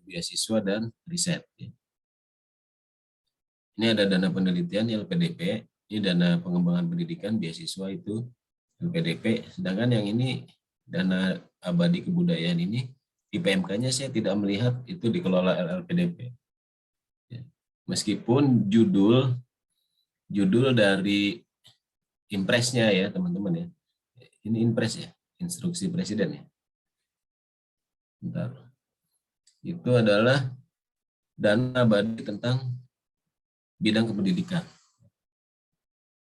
beasiswa dan riset. Ini ada dana penelitian LPDP, ini dana pengembangan pendidikan beasiswa itu LPDP, sedangkan yang ini dana abadi kebudayaan ini di PMK-nya saya tidak melihat itu dikelola LPDP. Meskipun judul dari impresnya ya teman-teman ya, ini impres ya, instruksi presiden ya. Bentar. Itu adalah dana abadi tentang bidang kependidikan.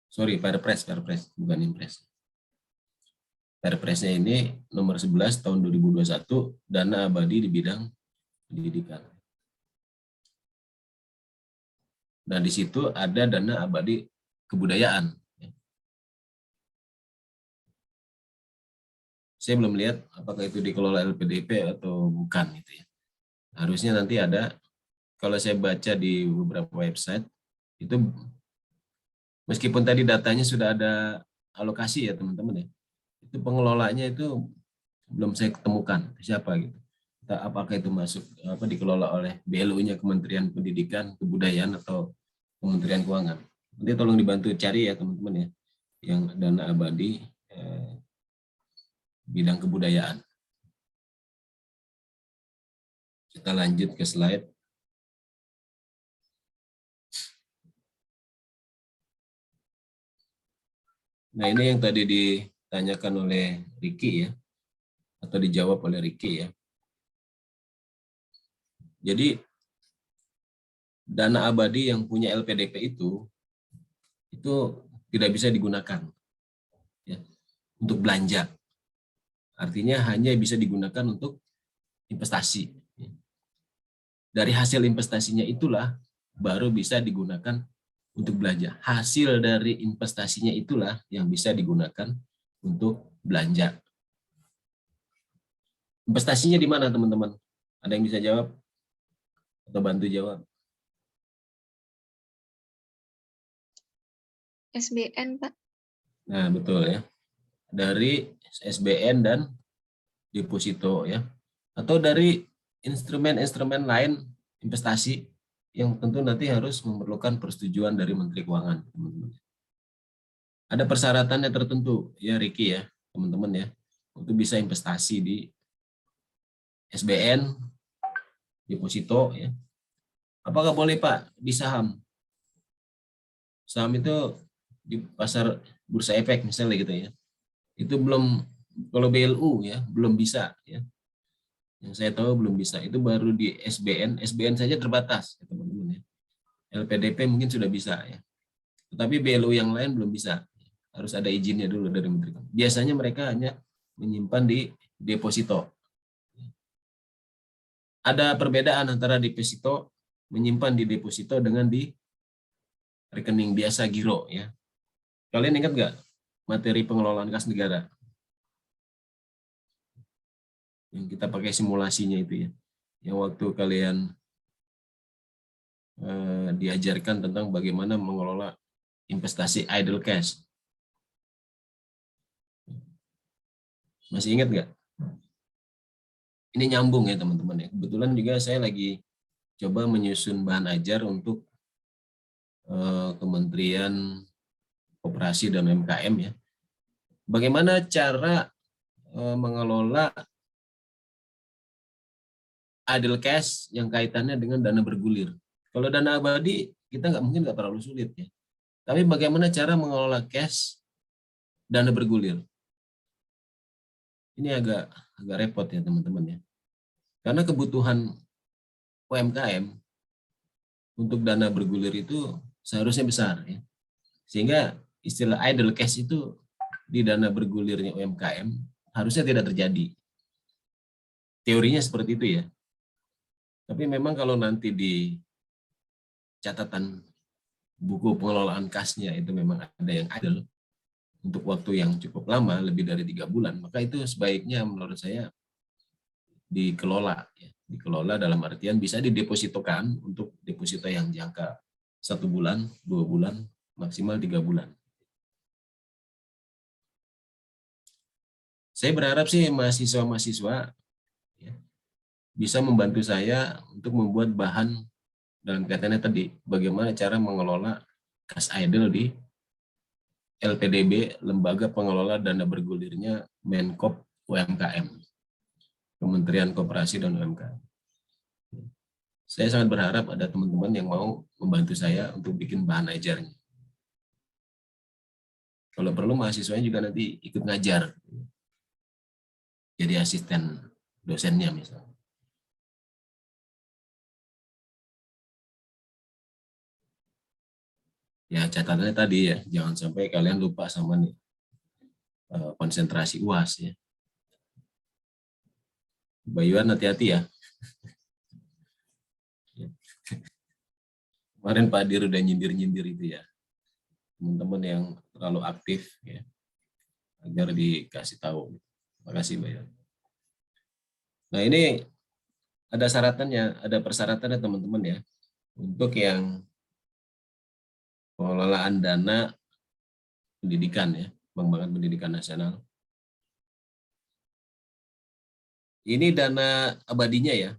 Sorry, Perpres, bukan impres. Perpresnya ini nomor 11 tahun 2021, dana abadi di bidang pendidikan. Nah, di situ ada dana abadi kebudayaan. Saya belum lihat apakah itu dikelola LPDP atau bukan gitu ya. Harusnya nanti ada, kalau saya baca di beberapa website, itu meskipun tadi datanya sudah ada alokasi ya teman-teman ya, itu pengelolanya itu belum saya ketemukan siapa gitu. Apakah itu masuk dikelola oleh BLU-nya Kementerian Pendidikan Kebudayaan atau Kementerian Keuangan. Nanti tolong dibantu cari ya teman-teman ya, yang dana abadi bidang kebudayaan. Kita lanjut ke slide. Nah ini yang tadi ditanyakan oleh Ricky ya, atau dijawab oleh Ricky ya. Jadi dana abadi yang punya LPDP itu tidak bisa digunakan ya, untuk belanja. Artinya hanya bisa digunakan untuk investasi. Dari hasil investasinya itulah baru bisa digunakan untuk belanja. Hasil dari investasinya itulah yang bisa digunakan untuk belanja. Investasinya di mana teman-teman? Ada yang bisa jawab? Atau bantu jawab? SBN, Pak. Nah, betul ya. Dari SBN dan deposito ya. Atau dari instrumen-instrumen lain investasi yang tentu nanti harus memerlukan persetujuan dari Menteri Keuangan, teman-teman. Ada persyaratannya tertentu ya Ricky ya. teman-teman ya, untuk bisa investasi di SBN, deposito ya. Apakah boleh Pak di saham? Saham itu di pasar bursa efek misalnya gitu ya. Itu belum, kalau BLU ya belum bisa ya. Yang saya tahu belum bisa. Itu baru di SBN. SBN saja terbatas ya teman-teman ya. LPDP mungkin sudah bisa ya. Tetapi BLU yang lain belum bisa. Harus ada izinnya dulu dari Menteri. Biasanya mereka hanya menyimpan di deposito. Ada perbedaan antara deposito, menyimpan di deposito dengan di rekening biasa giro ya. Kalian ingat nggak materi pengelolaan kas negara? Yang kita pakai simulasinya itu ya. Yang waktu kalian diajarkan tentang bagaimana mengelola investasi idle cash. Masih ingat nggak? Ini nyambung ya teman-teman ya. Kebetulan juga saya lagi coba menyusun bahan ajar untuk Kementerian Koperasi dan UMKM ya. Bagaimana cara mengelola idle cash yang kaitannya dengan dana bergulir. Kalau dana abadi kita mungkin nggak terlalu sulit ya. Tapi bagaimana cara mengelola cash dana bergulir? Ini agak repot ya teman-teman ya. Karena kebutuhan UMKM untuk dana bergulir itu seharusnya besar ya. Sehingga istilah idle cash itu di dana bergulirnya UMKM harusnya tidak terjadi. Teorinya seperti itu ya. Tapi memang kalau nanti di catatan buku pengelolaan kasnya itu memang ada yang idle untuk waktu yang cukup lama, lebih dari 3 bulan, maka itu sebaiknya menurut saya dikelola. Ya. Dikelola dalam artian bisa didepositokan untuk deposito yang jangka 1 bulan, 2 bulan, maksimal 3 bulan. Saya berharap sih mahasiswa-mahasiswa ya, bisa membantu saya untuk membuat bahan dalam kaitannya tadi, bagaimana cara mengelola kas idle di LPDB, Lembaga Pengelola Dana Bergulirnya Menkop UMKM, Kementerian Koperasi dan UMKM. Saya sangat berharap ada teman-teman yang mau membantu saya untuk bikin bahan ajarnya. Kalau perlu mahasiswanya juga nanti ikut ngajar, jadi asisten dosennya misalnya. Ya catatannya tadi ya, jangan sampai kalian lupa sama nih konsentrasi UAS ya. Bayuan hati-hati ya. Kemarin Pak Dir udah nyindir-nyindir itu ya. Teman-teman yang terlalu aktif ya. Agar dikasih tahu. Terima kasih Bayuan. Nah ini ada syaratannya, ada persyaratannya teman-teman ya. Untuk yang pengelolaan dana pendidikan ya, pengembangan pendidikan nasional. Ini dana abadinya ya.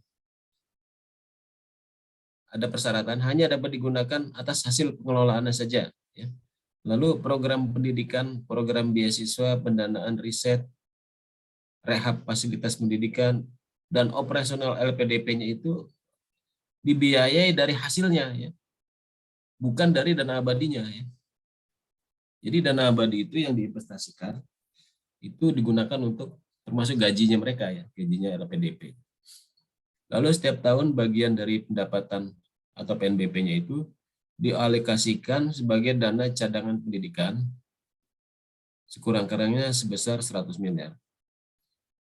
Ada persyaratan hanya dapat digunakan atas hasil pengelolaannya saja. Ya. Lalu program pendidikan, program beasiswa, pendanaan riset, rehab fasilitas pendidikan, dan operasional LPDP-nya itu dibiayai dari hasilnya, ya. Bukan dari dana abadinya. Ya. Jadi dana abadi itu yang diinvestasikan itu digunakan untuk termasuk gajinya mereka ya, gajinya LPDP. Lalu setiap tahun bagian dari pendapatan atau PNBP-nya itu dialokasikan sebagai dana cadangan pendidikan sekurang-kurangnya sebesar 100 miliar.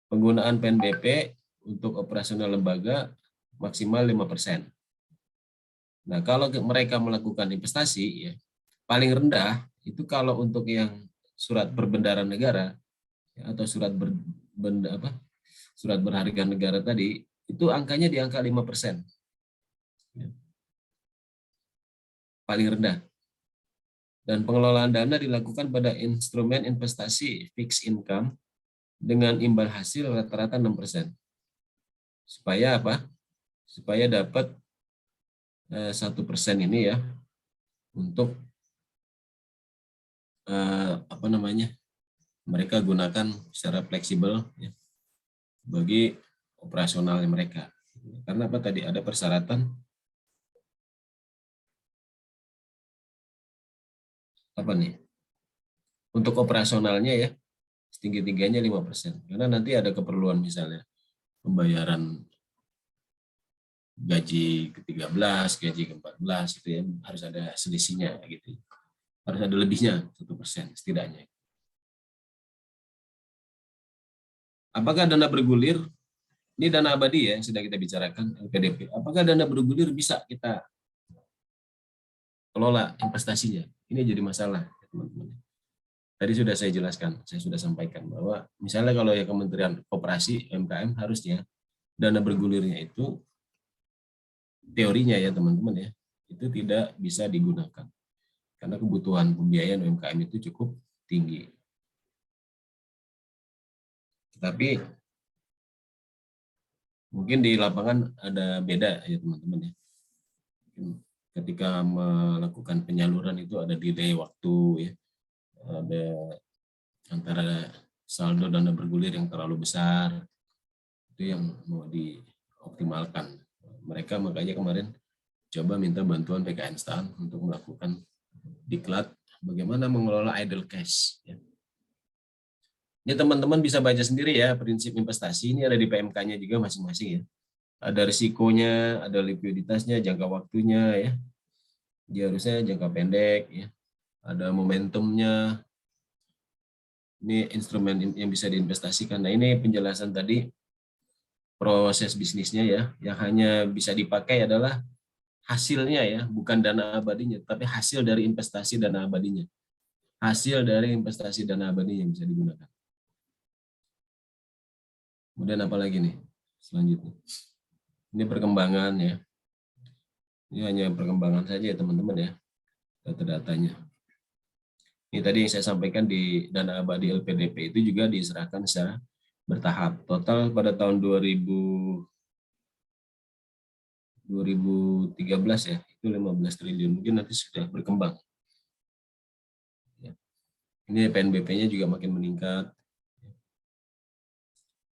Penggunaan PNBP untuk operasional lembaga maksimal 5%. Nah, kalau mereka melakukan investasi ya, paling rendah itu kalau untuk yang surat berbendaran negara ya, atau surat berharga negara tadi itu angkanya di angka 5%. Ya. Paling rendah. Dan pengelolaan dana dilakukan pada instrumen investasi fixed income dengan imbal hasil rata-rata 6%. Supaya apa? Supaya dapat 1% ini ya untuk mereka gunakan secara fleksibel ya, bagi operasionalnya mereka. Karena apa tadi ada persyaratan apa nih? Untuk operasionalnya ya setinggi-tingginya 5%. Karena nanti ada keperluan misalnya pembayaran gaji ke-13, gaji ke-14 itu ya harus ada selisihnya gitu. Harus ada lebihnya 1% setidaknya. Apakah dana bergulir? Ini dana abadi ya yang sudah kita bicarakan LPDP. Apakah dana bergulir bisa kita kelola investasinya? Ini jadi masalah, teman-teman. Tadi sudah saya jelaskan, saya sudah sampaikan bahwa misalnya kalau ya Kementerian Koperasi UMKM harusnya dana bergulirnya itu teorinya ya teman-teman ya, itu tidak bisa digunakan karena kebutuhan pembiayaan UMKM itu cukup tinggi. Tapi mungkin di lapangan ada beda ya teman-teman ya. Ketika melakukan penyaluran itu ada delay waktu ya, ada antara saldo dana bergulir yang terlalu besar, itu yang mau dioptimalkan. Mereka makanya kemarin coba minta bantuan PKN STAN untuk melakukan diklat bagaimana mengelola idle cash. Ya. Ini teman-teman bisa baca sendiri ya prinsip investasi, ini ada di PMK-nya juga masing-masing ya. Ada risikonya, ada likuiditasnya, jangka waktunya ya. Dia harusnya jangka pendek ya. Ada momentumnya. Ini instrumen yang bisa diinvestasikan. Nah, ini penjelasan tadi proses bisnisnya ya, yang hanya bisa dipakai adalah hasilnya ya, bukan dana abadinya, tapi hasil dari investasi dana abadinya. Hasil dari investasi dana abadinya yang bisa digunakan. Kemudian apa lagi nih selanjutnya? Ini perkembangan ya. Ini hanya perkembangan saja ya teman-teman ya, data-datanya. Ini tadi yang saya sampaikan di dana abadi LPDP itu juga diserahkan secara bertahap. Total pada tahun 2013 ya, itu 15 triliun. Mungkin nanti sudah berkembang. Ini PNBP-nya juga makin meningkat.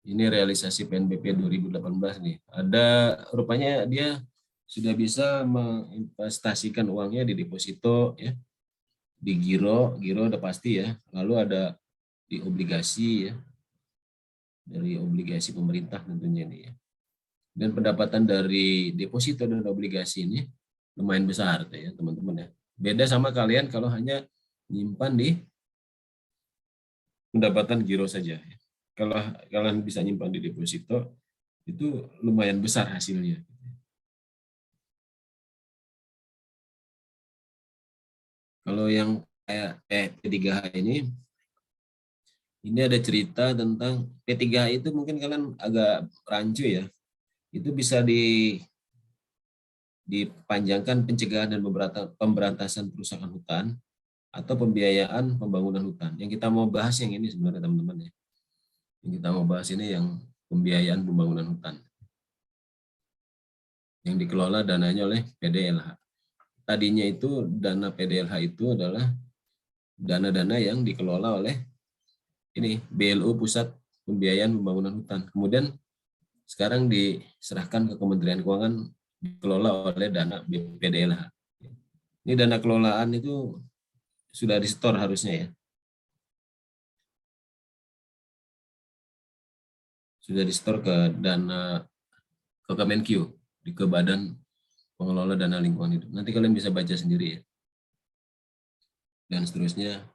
Ini realisasi PNBP 2018 nih. Ada rupanya dia sudah bisa menginvestasikan uangnya di deposito ya. Di giro udah pasti ya. Lalu ada di obligasi ya. Dari obligasi pemerintah tentunya nih ya. Dan pendapatan dari deposito dan obligasi ini lumayan besar tuh ya teman-teman ya. Beda sama kalian kalau hanya nyimpan di pendapatan giro saja. Kalau kalian bisa nyimpan di deposito itu lumayan besar hasilnya. Kalau yang kayak P3H ini ada cerita tentang P3H itu mungkin kalian agak rancu ya. Itu bisa dipanjangkan pencegahan dan pemberantasan perusakan hutan atau pembiayaan pembangunan hutan. Yang kita mau bahas yang ini sebenarnya teman-teman ya. Yang kita mau bahas ini yang pembiayaan pembangunan hutan. Yang dikelola dananya oleh PDLH. Tadinya itu dana PDLH itu adalah dana-dana yang dikelola oleh ini BLU Pusat Pembiayaan Pembangunan Hutan. Kemudian sekarang diserahkan ke Kementerian Keuangan dikelola oleh dana PDLH. Ini dana kelolaan itu sudah di-store harusnya ya. Sudah di-store ke dana ke Kemenkyu, ke Badan Pengelola Dana Lingkungan Hidup. Nanti kalian bisa baca sendiri ya. Dan seterusnya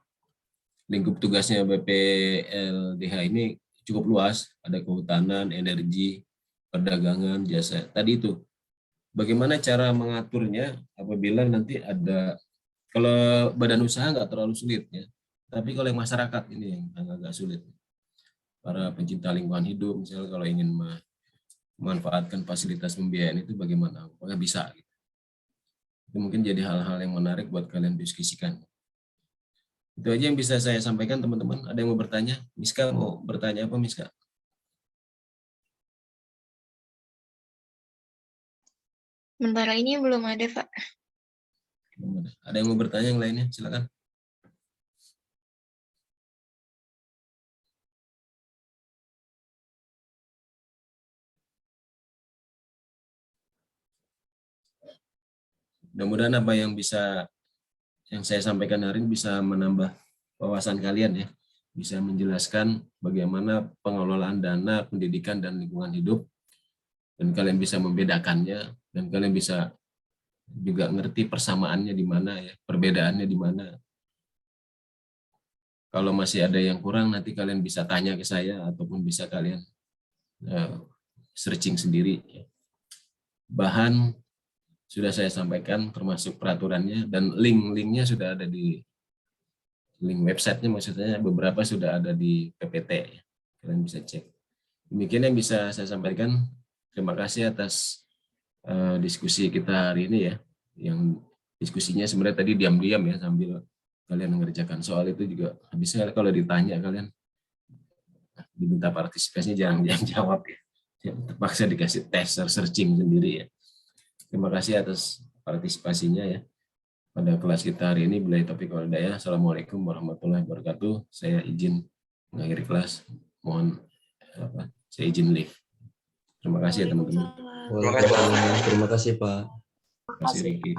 lingkup tugasnya BPLDH ini cukup luas, ada kehutanan, energi, perdagangan, jasa. Tadi itu, bagaimana cara mengaturnya apabila nanti ada, kalau badan usaha nggak terlalu sulit ya, tapi kalau yang masyarakat ini yang agak sulit. Para pencinta lingkungan hidup, misalnya kalau ingin memanfaatkan fasilitas pembiayaan itu bagaimana, apakah bisa? Itu mungkin jadi hal-hal yang menarik buat kalian diskusikan. Itu aja yang bisa saya sampaikan teman-teman. Ada yang mau bertanya? Miska mau bertanya apa Miska? Sementara ini belum ada, Pak. Belum ada. Ada yang mau bertanya yang lainnya? Silakan. Mudah-mudahan apa yang saya sampaikan hari ini bisa menambah wawasan kalian ya, bisa menjelaskan bagaimana pengelolaan dana pendidikan dan lingkungan hidup, dan kalian bisa membedakannya, dan kalian bisa juga ngerti persamaannya di mana ya, perbedaannya di mana. Kalau masih ada yang kurang, nanti kalian bisa tanya ke saya ataupun bisa kalian searching sendiri. Bahan sudah saya sampaikan termasuk peraturannya, dan link-linknya sudah ada di link websitenya, maksudnya beberapa sudah ada di PPT. Kalian bisa cek. Demikian yang bisa saya sampaikan. Terima kasih atas diskusi kita hari ini ya. Yang diskusinya sebenarnya tadi diam-diam ya sambil kalian mengerjakan soal itu juga. Habisnya kalau ditanya kalian diminta partisipasinya jarang jawab ya. Terpaksa dikasih tes searching sendiri ya. Terima kasih atas partisipasinya ya. Pada kelas kita hari ini, billahi taufiq wal hidayah. Assalamualaikum warahmatullahi wabarakatuh. Saya izin mengakhiri kelas. Mohon saya izin leave. Terima kasih ya teman-teman. Terima kasih Pak. Terima kasih Riki.